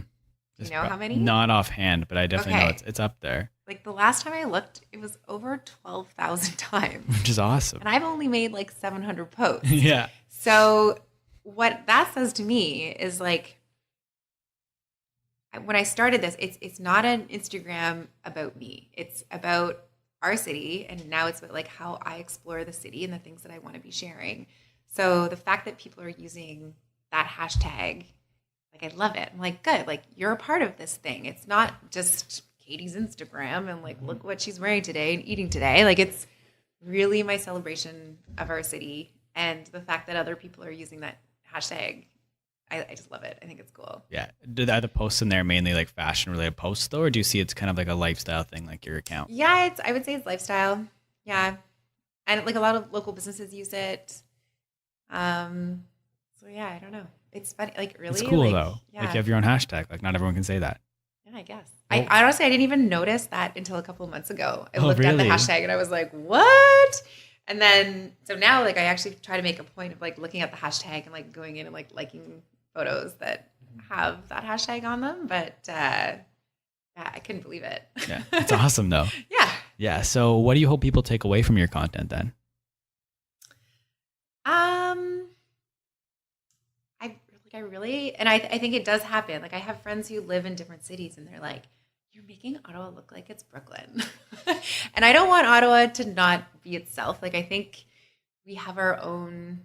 You know how many? Not offhand, but I definitely know it's up there. Like the last time I looked, it was over 12,000 times. Which is awesome. And I've only made like 700 posts. Yeah. So what that says to me is like, when I started this, it's not an Instagram about me. It's about our city. And now it's about like how I explore the city and the things that I want to be sharing. So the fact that people are using that hashtag, like, I love it. I'm like, good. Like, you're a part of this thing. It's not just Katie's Instagram and like, look what she's wearing today and eating today. Like, it's really my celebration of our city. And the fact that other people are using that hashtag, I just love it. I think it's cool. Yeah. Are the posts in there mainly like fashion related posts though, or do you see it's kind of like a lifestyle thing, like your account? Yeah, I would say it's lifestyle. Yeah. And like a lot of local businesses use it. So yeah, I don't know. It's funny. Like really, It's cool like, though. Yeah. Like you have your own hashtag. Like not everyone can say that. Yeah, I guess. Well, I honestly, I didn't even notice that until a couple of months ago. I looked at really? the hashtag and I was like, what? And then, so now like I actually try to make a point of like looking at the hashtag and like going in and like liking photos that have that hashtag on them. But yeah, I couldn't believe it. Yeah, it's awesome though. Yeah. Yeah. So what do you hope people take away from your content then? I really, and I think it does happen. Like I have friends who live in different cities and they're like, you're making Ottawa look like it's Brooklyn. And I don't want Ottawa to not be itself. Like I think we have our own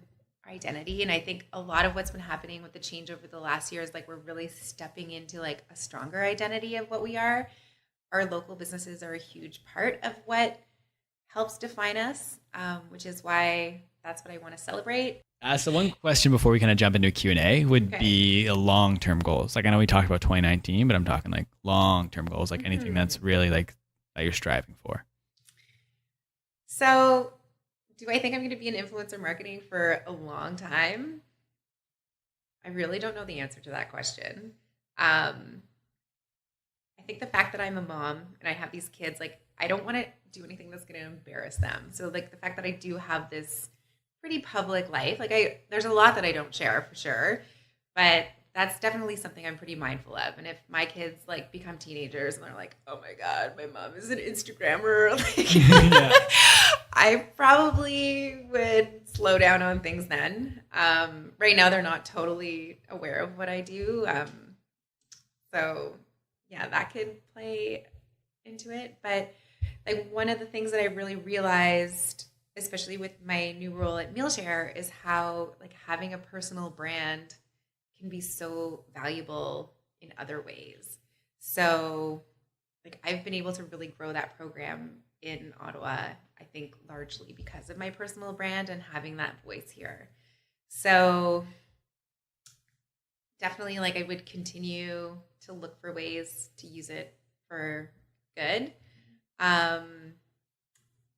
identity. And I think a lot of what's been happening with the change over the last year is like we're really stepping into like a stronger identity of what we are. Our local businesses are a huge part of what helps define us, which is why that's what I want to celebrate. So one question before we kind of jump into a Q&A would be long-term goals. Like I know we talked about 2019, but I'm talking like long-term goals, like anything that's really like that you're striving for. So do I think I'm going to be in influencer marketing for a long time? I really don't know the answer to that question. I think the fact that I'm a mom and I have these kids, like I don't want to do anything that's going to embarrass them. So like the fact that I do have this pretty public life, like there's a lot that I don't share for sure, but that's definitely something I'm pretty mindful of. And if my kids like become teenagers and they're like, oh my God, my mom is an Instagrammer, like, I probably would slow down on things then. Right now they're not totally aware of what I do. So yeah, that could play into it. But like one of the things that I really realized, especially with my new role at Mealshare, is how like having a personal brand can be so valuable in other ways. So like I've been able to really grow that program in Ottawa, I think largely because of my personal brand and having that voice here. So definitely like I would continue to look for ways to use it for good.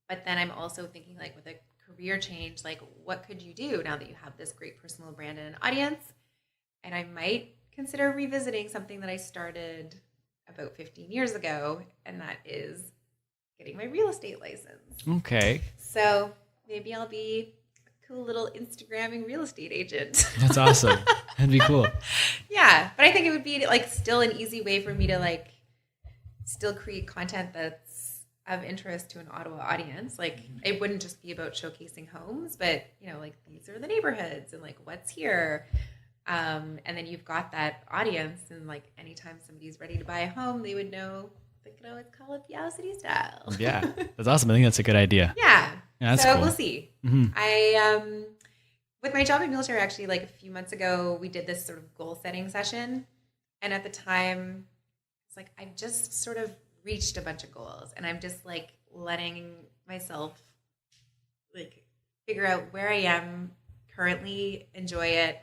But then I'm also thinking like with a career change, like what could you do now that you have this great personal brand and an audience? And I might consider revisiting something that I started about 15 years ago, and that is getting my real estate license. Okay. So maybe I'll be a cool little Instagramming real estate agent. That's awesome. That'd be cool. Yeah, but I think it would be like still an easy way for me to like still create content that's of interest to an Ottawa audience. Like it wouldn't just be about showcasing homes, but you know, like these are the neighborhoods and like what's here. And then you've got that audience, and like anytime somebody's ready to buy a home, they would know they could always call it YOW City Style. Yeah, that's awesome. I think that's a good idea. Yeah, that's so cool. We'll see. With my job at Mealshare, actually, like a few months ago, we did this sort of goal setting session, and at the time, it's like I've just sort of reached a bunch of goals, and I'm just like letting myself like figure out where I am currently, enjoy it.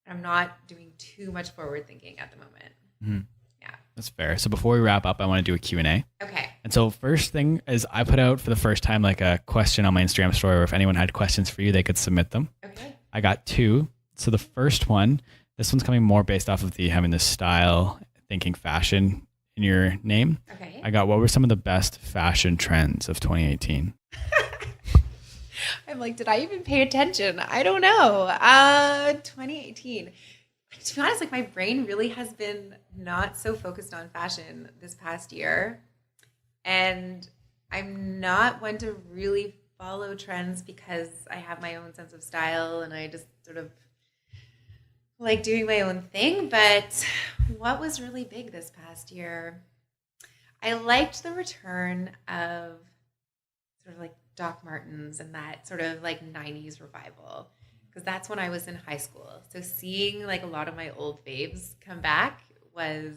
I'm not doing too much forward thinking at the moment. Mm-hmm. Yeah. That's fair. So before we wrap up, I want to do a Q&A. Okay. And so first thing is I put out for the first time like a question on my Instagram story where if anyone had questions for you, they could submit them. Okay. I got 2. So the first one, this one's coming more based off of the having this style, thinking fashion in your name. Okay. I got, what were some of the best fashion trends of 2018? I'm like, did I even pay attention? I don't know. 2018. To be honest, like my brain really has been not so focused on fashion this past year. And I'm not one to really follow trends because I have my own sense of style and I just sort of like doing my own thing. But what was really big this past year? I liked the return of sort of like Doc Martens and that sort of like 90s revival. because that's when I was in high school. So seeing like a lot of my old faves come back was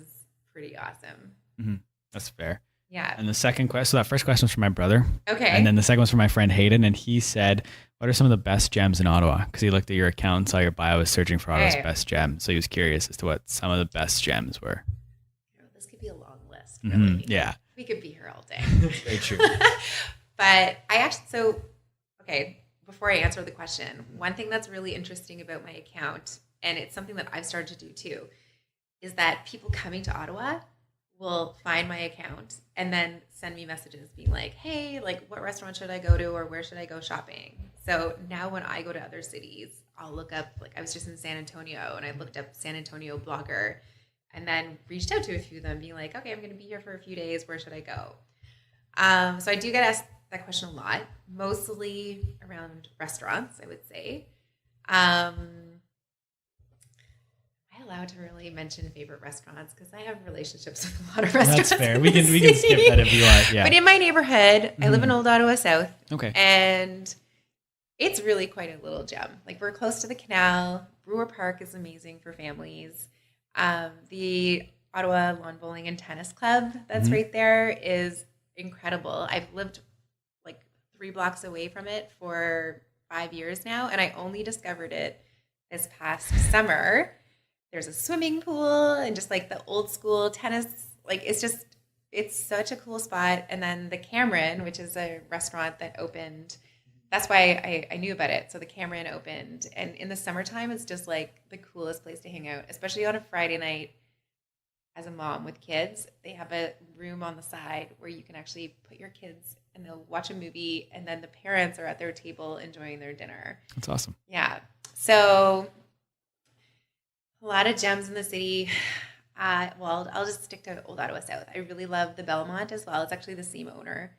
pretty awesome. Mm-hmm. That's fair. Yeah. And the second question, so that first question was from my brother. Okay. And then the second was from my friend Hayden. And he said, what are some of the best gems in Ottawa? Because he looked at your account and saw your bio was searching for Ottawa's best gems. So he was curious as to what some of the best gems were. This could be a long list, really. Yeah. We could be here all day. Very true. But before I answer the question, one thing that's really interesting about my account, and it's something that I've started to do too, is that people coming to Ottawa will find my account and then send me messages being like, hey, like what restaurant should I go to or where should I go shopping? So now when I go to other cities, I'll look up, like I was just in San Antonio and I looked up San Antonio blogger and then reached out to a few of them being like, okay, I'm going to be here for a few days. Where should I go? So I do get asked that question a lot, mostly around restaurants, I would say. Allowed to really mention favorite restaurants because I have relationships with a lot of restaurants. That's fair. We can skip that if you want. Yeah. But in my neighborhood, I live in Old Ottawa South. Okay. And it's really quite a little gem. Like we're close to the canal. Brewer Park is amazing for families. The Ottawa Lawn Bowling and Tennis Club that's right there is incredible. I've lived like 3 blocks away from it for 5 years now, and I only discovered it this past summer. There's a swimming pool and just like the old school tennis, like it's such a cool spot. And then the Cameron, which is a restaurant that opened, that's why I knew about it. So the Cameron opened, and in the summertime, it's just like the coolest place to hang out, especially on a Friday night as a mom with kids. They have a room on the side where you can actually put your kids and they'll watch a movie, and then the parents are at their table enjoying their dinner. That's awesome. Yeah. So a lot of gems in the city. Well, I'll just stick to Old Ottawa South. I really love the Belmont as well. It's actually the same owner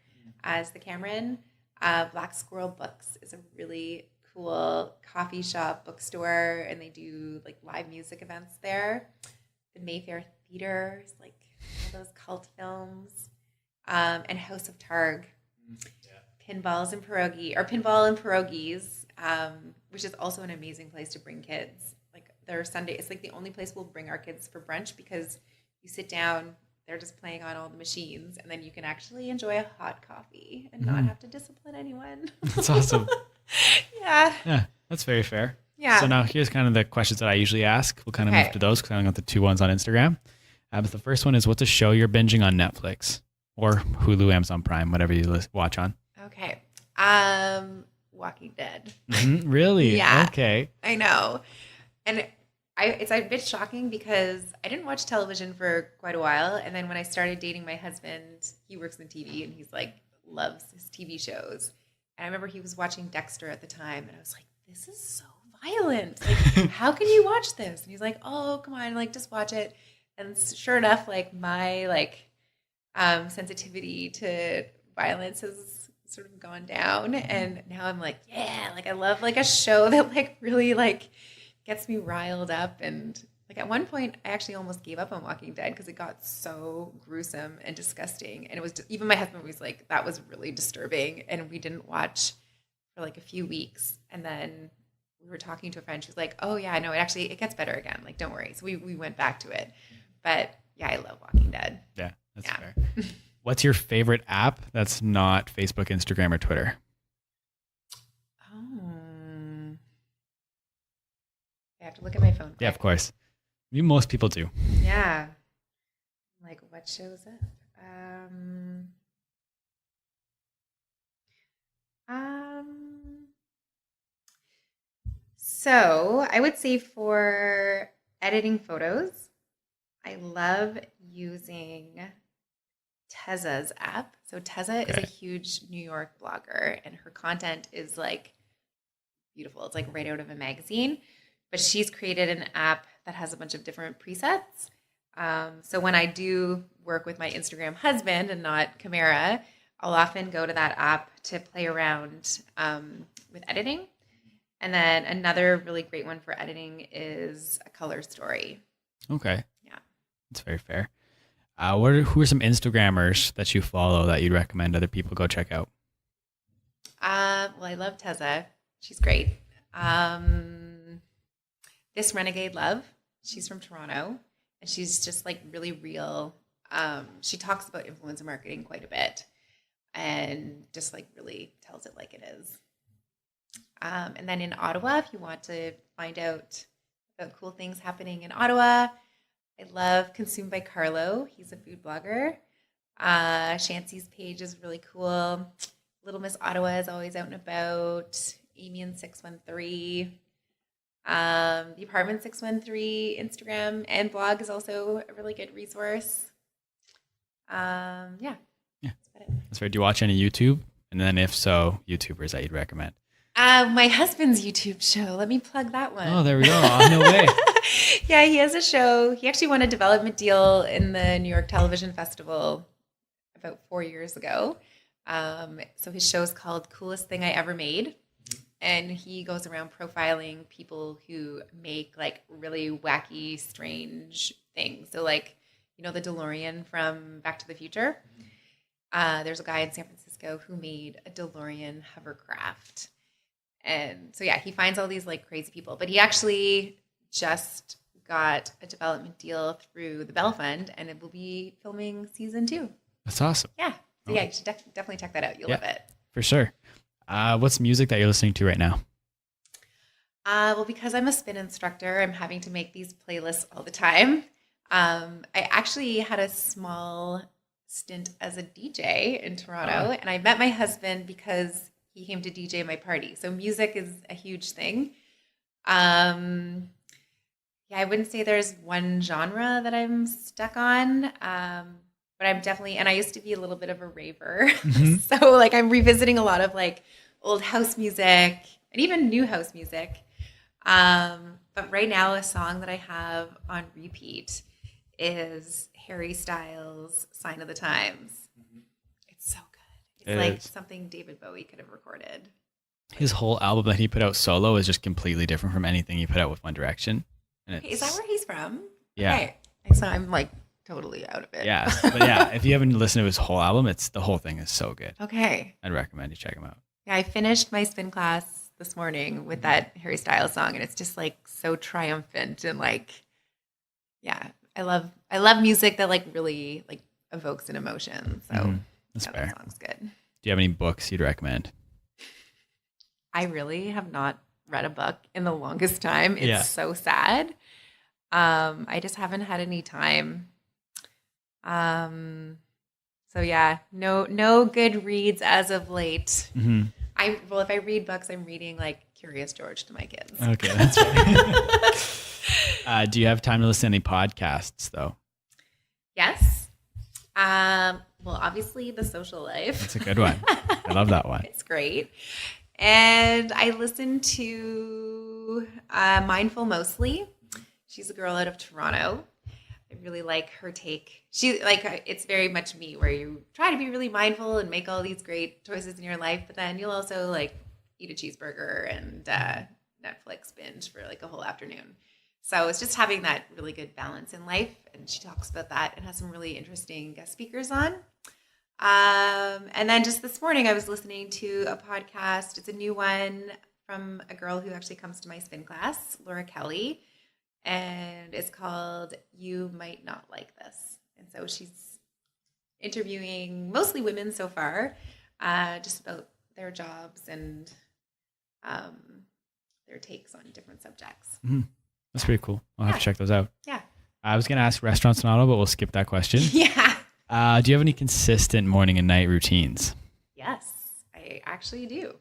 as the Cameron. Black Squirrel Books is a really cool coffee shop bookstore, and they do like live music events there. The Mayfair Theater is like all those cult films, and House of Targ. Pinball and Pierogies, which is also an amazing place to bring kids. Their Sunday, it's like the only place we'll bring our kids for brunch because you sit down, they're just playing on all the machines, and then you can actually enjoy a hot coffee and not have to discipline anyone. That's awesome. Yeah. Yeah, that's very fair. Yeah. So now here's kind of the questions that I usually ask. We'll kind of move to those because I only got the 2 ones on Instagram. But the first one is, what's a show you're binging on Netflix or Hulu, Amazon Prime, whatever you watch on? Okay. Walking Dead. Really? Yeah. Okay. I know. And it's a bit shocking because I didn't watch television for quite a while. And then when I started dating my husband, he works in TV and he's like, loves his TV shows. And I remember he was watching Dexter at the time. And I was like, this is so violent. Like, how can you watch this? And he's like, oh, come on, like just watch it. And sure enough, like my sensitivity to violence has sort of gone down. And now I'm like, yeah, like I love like a show that like really like gets me riled up. And like at one point I actually almost gave up on Walking Dead because it got so gruesome and disgusting, and it was even my husband was like, that was really disturbing, and we didn't watch for like a few weeks. And then we were talking to a friend, she was like, oh yeah, no, it gets better again, like don't worry. So we went back to it. But yeah, I love Walking Dead. Yeah, that's fair. What's your favorite app that's not Facebook, Instagram, or Twitter? I have to look at my phone quick. Yeah, of course. Most people do. Yeah. Like, what shows up? So I would say for editing photos, I love using Tezza's app. So Tezza is a huge New York blogger, and her content is like beautiful. It's like right out of a magazine. But she's created an app that has a bunch of different presets. So when I do work with my Instagram husband and not Camara, I'll often go to that app to play around with editing. And then another really great one for editing is a color story. Okay. Yeah. That's very fair. Who are some Instagrammers that you follow that you'd recommend other people go check out? Well, I love Tezza. She's great. This Renegade Love. She's from Toronto, and she's just like really real. She talks about influencer marketing quite a bit, and just like really tells it like it is. And then in Ottawa, if you want to find out about cool things happening in Ottawa, I love Consumed by Carlo. He's a food blogger. Shancy's page is really cool. Little Miss Ottawa is always out and about. Amy and 613. The Apartment 613 Instagram and blog is also a really good resource. Yeah. That's about it. That's right. Do you watch any YouTube? And then if so, YouTubers that you'd recommend? My husband's YouTube show. Let me plug that one. Oh, there we go. Oh, no way. Yeah, he has a show. He actually won a development deal in the New York Television Festival about 4 years ago. So his show is called Coolest Thing I Ever Made. And he goes around profiling people who make like really wacky, strange things. So like, you know, the DeLorean from Back to the Future. There's a guy in San Francisco who made a DeLorean hovercraft. And so, yeah, he finds all these like crazy people. But he actually just got a development deal through the Bell Fund, and it will be filming season 2. That's awesome. Yeah. So, yeah, you should definitely check that out. You'll love it. For sure. What's music that you're listening to right now? Well, because I'm a spin instructor, I'm having to make these playlists all the time. I actually had a small stint as a DJ in Toronto, and I met my husband because he came to DJ my party. So music is a huge thing. Yeah, I wouldn't say there's one genre that I'm stuck on. But I'm definitely, and I used to be a little bit of a raver. Mm-hmm. So like I'm revisiting a lot of like old house music and even new house music. But right now a song that I have on repeat is Harry Styles' Sign of the Times. Mm-hmm. It's so good. It's like something David Bowie could have recorded. His whole album that he put out solo is just completely different from anything he put out with One Direction. And is that where he's from? Yeah. Okay. So I'm like totally out of it. Yeah. But yeah, if you haven't listened to his whole album, the whole thing is so good. Okay. I'd recommend you check him out. Yeah, I finished my spin class this morning with that Harry Styles song, and it's just like so triumphant and like, yeah, I love music that like really like evokes an emotion. So that's fair. That song's good. Do you have any books you'd recommend? I really have not read a book in the longest time. It's so sad. I just haven't had any time. So yeah, no good reads as of late. Mm-hmm. If I read books, I'm reading like Curious George to my kids. Okay, that's right. Do you have time to listen to any podcasts though? Yes. Well, obviously The Social Life. That's a good one. I love that one. It's great. And I listen to Mindful Mostly. She's a girl out of Toronto. I really like her take. She like it's very much me, where you try to be really mindful and make all these great choices in your life, but then you'll also like eat a cheeseburger and Netflix binge for like a whole afternoon. So it's just having that really good balance in life, and she talks about that and has some really interesting guest speakers on. And then just this morning I was listening to a podcast. It's a new one from a girl who actually comes to my spin class, Laura Kelly. And it's called You Might Not Like This. And so she's interviewing mostly women so far, just about their jobs and their takes on different subjects. Mm-hmm. That's pretty cool. I'll have to check those out. Yeah. I was going to ask restaurants in Ottawa, but we'll skip that question. Yeah. Do you have any consistent morning and night routines? Yes, I actually do.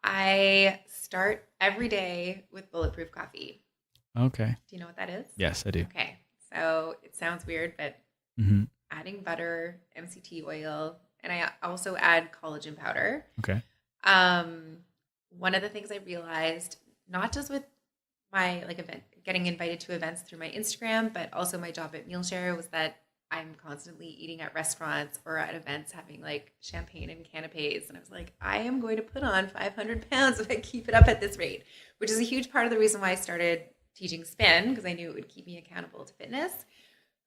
I start every day with bulletproof coffee. Okay. Do you know what that is? Yes, I do. Okay. So it sounds weird, but adding butter, MCT oil, and I also add collagen powder. Okay. One of the things I realized, not just with my like event, getting invited to events through my Instagram, but also my job at Mealshare, was that I'm constantly eating at restaurants or at events having like champagne and canapes. And I was like, I am going to put on 500 pounds if I keep it up at this rate, which is a huge part of the reason why I started teaching spin, because I knew it would keep me accountable to fitness.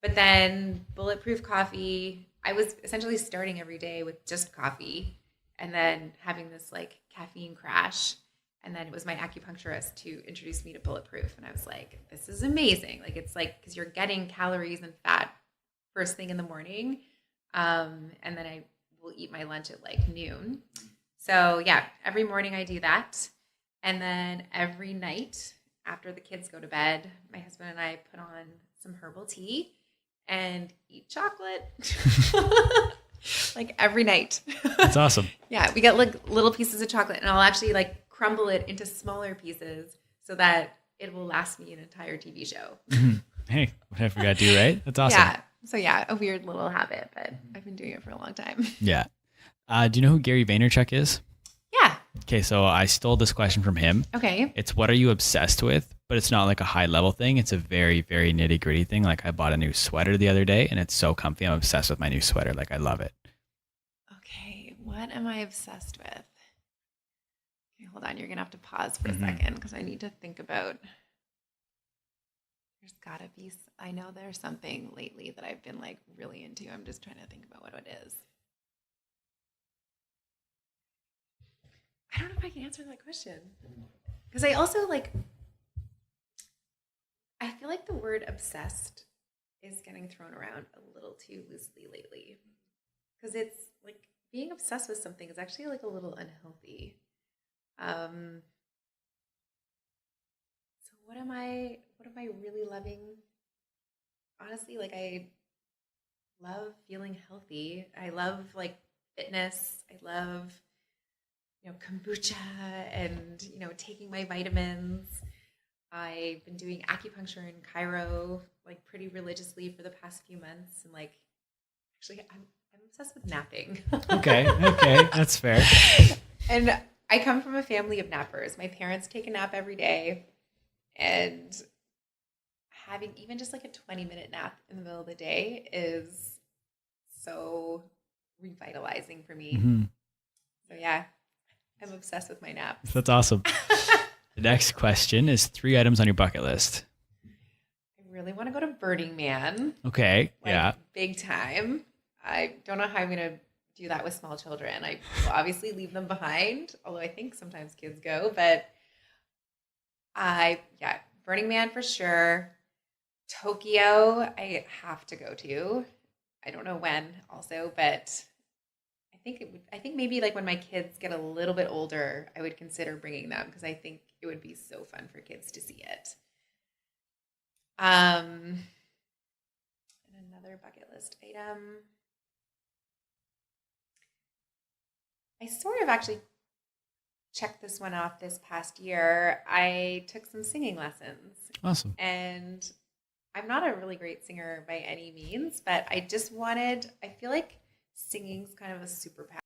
But then bulletproof coffee, I was essentially starting every day with just coffee and then having this like caffeine crash. And then it was my acupuncturist who introduced me to Bulletproof. And I was like, this is amazing. Like, it's like, because you're getting calories and fat first thing in the morning. And then I will eat my lunch at like noon. So yeah, every morning I do that. And then every night after the kids go to bed, my husband and I put on some herbal tea and eat chocolate. Like every night. That's awesome. Yeah, we get like little pieces of chocolate, and I'll actually like crumble it into smaller pieces so that it will last me an entire TV show. Hey, whatever you got to do, right? That's awesome. Yeah. So yeah, a weird little habit, but I've been doing it for a long time. Yeah. Do you know who Gary Vaynerchuk is? Yeah. Okay, so I stole this question from him. Okay. It's what are you obsessed with? But it's not like a high level thing. It's a very, very nitty gritty thing. Like I bought a new sweater the other day and it's so comfy. I'm obsessed with my new sweater. Like I love it. Okay. What am I obsessed with? Okay, hold on. You're going to have to pause for a second because I need to think about. There's got to be, I know there's something lately that I've been like really into. I'm just trying to think about what it is. I don't know if I can answer that question. Because I also like, I feel like the word obsessed is getting thrown around a little too loosely lately. Because it's like being obsessed with something is actually like a little unhealthy. So what am I really loving? Honestly, like I love feeling healthy. I love like fitness. I love, kombucha and, taking my vitamins. I've been doing acupuncture and chiro like pretty religiously for the past few months. And like, actually I'm obsessed with napping. Okay. That's fair. And I come from a family of nappers. My parents take a nap every day, and having even just like a 20-minute nap in the middle of the day is so revitalizing for me. Mm-hmm. So yeah, I'm obsessed with my naps. That's awesome. The next question is 3 items on your bucket list. I really want to go to Burning Man. Okay. Like, yeah. big time. I don't know how I'm going to do that with small children. I will obviously leave them behind, although I think sometimes kids go, but Burning Man for sure. Tokyo, I have to go to. I don't know when also, but I think maybe like when my kids get a little bit older, I would consider bringing them because I think it would be so fun for kids to see it. And another bucket list item. I sort of actually checked this one off this past year. I took some singing lessons. Awesome. And I'm not a really great singer by any means, but I feel like singing's kind of a superpower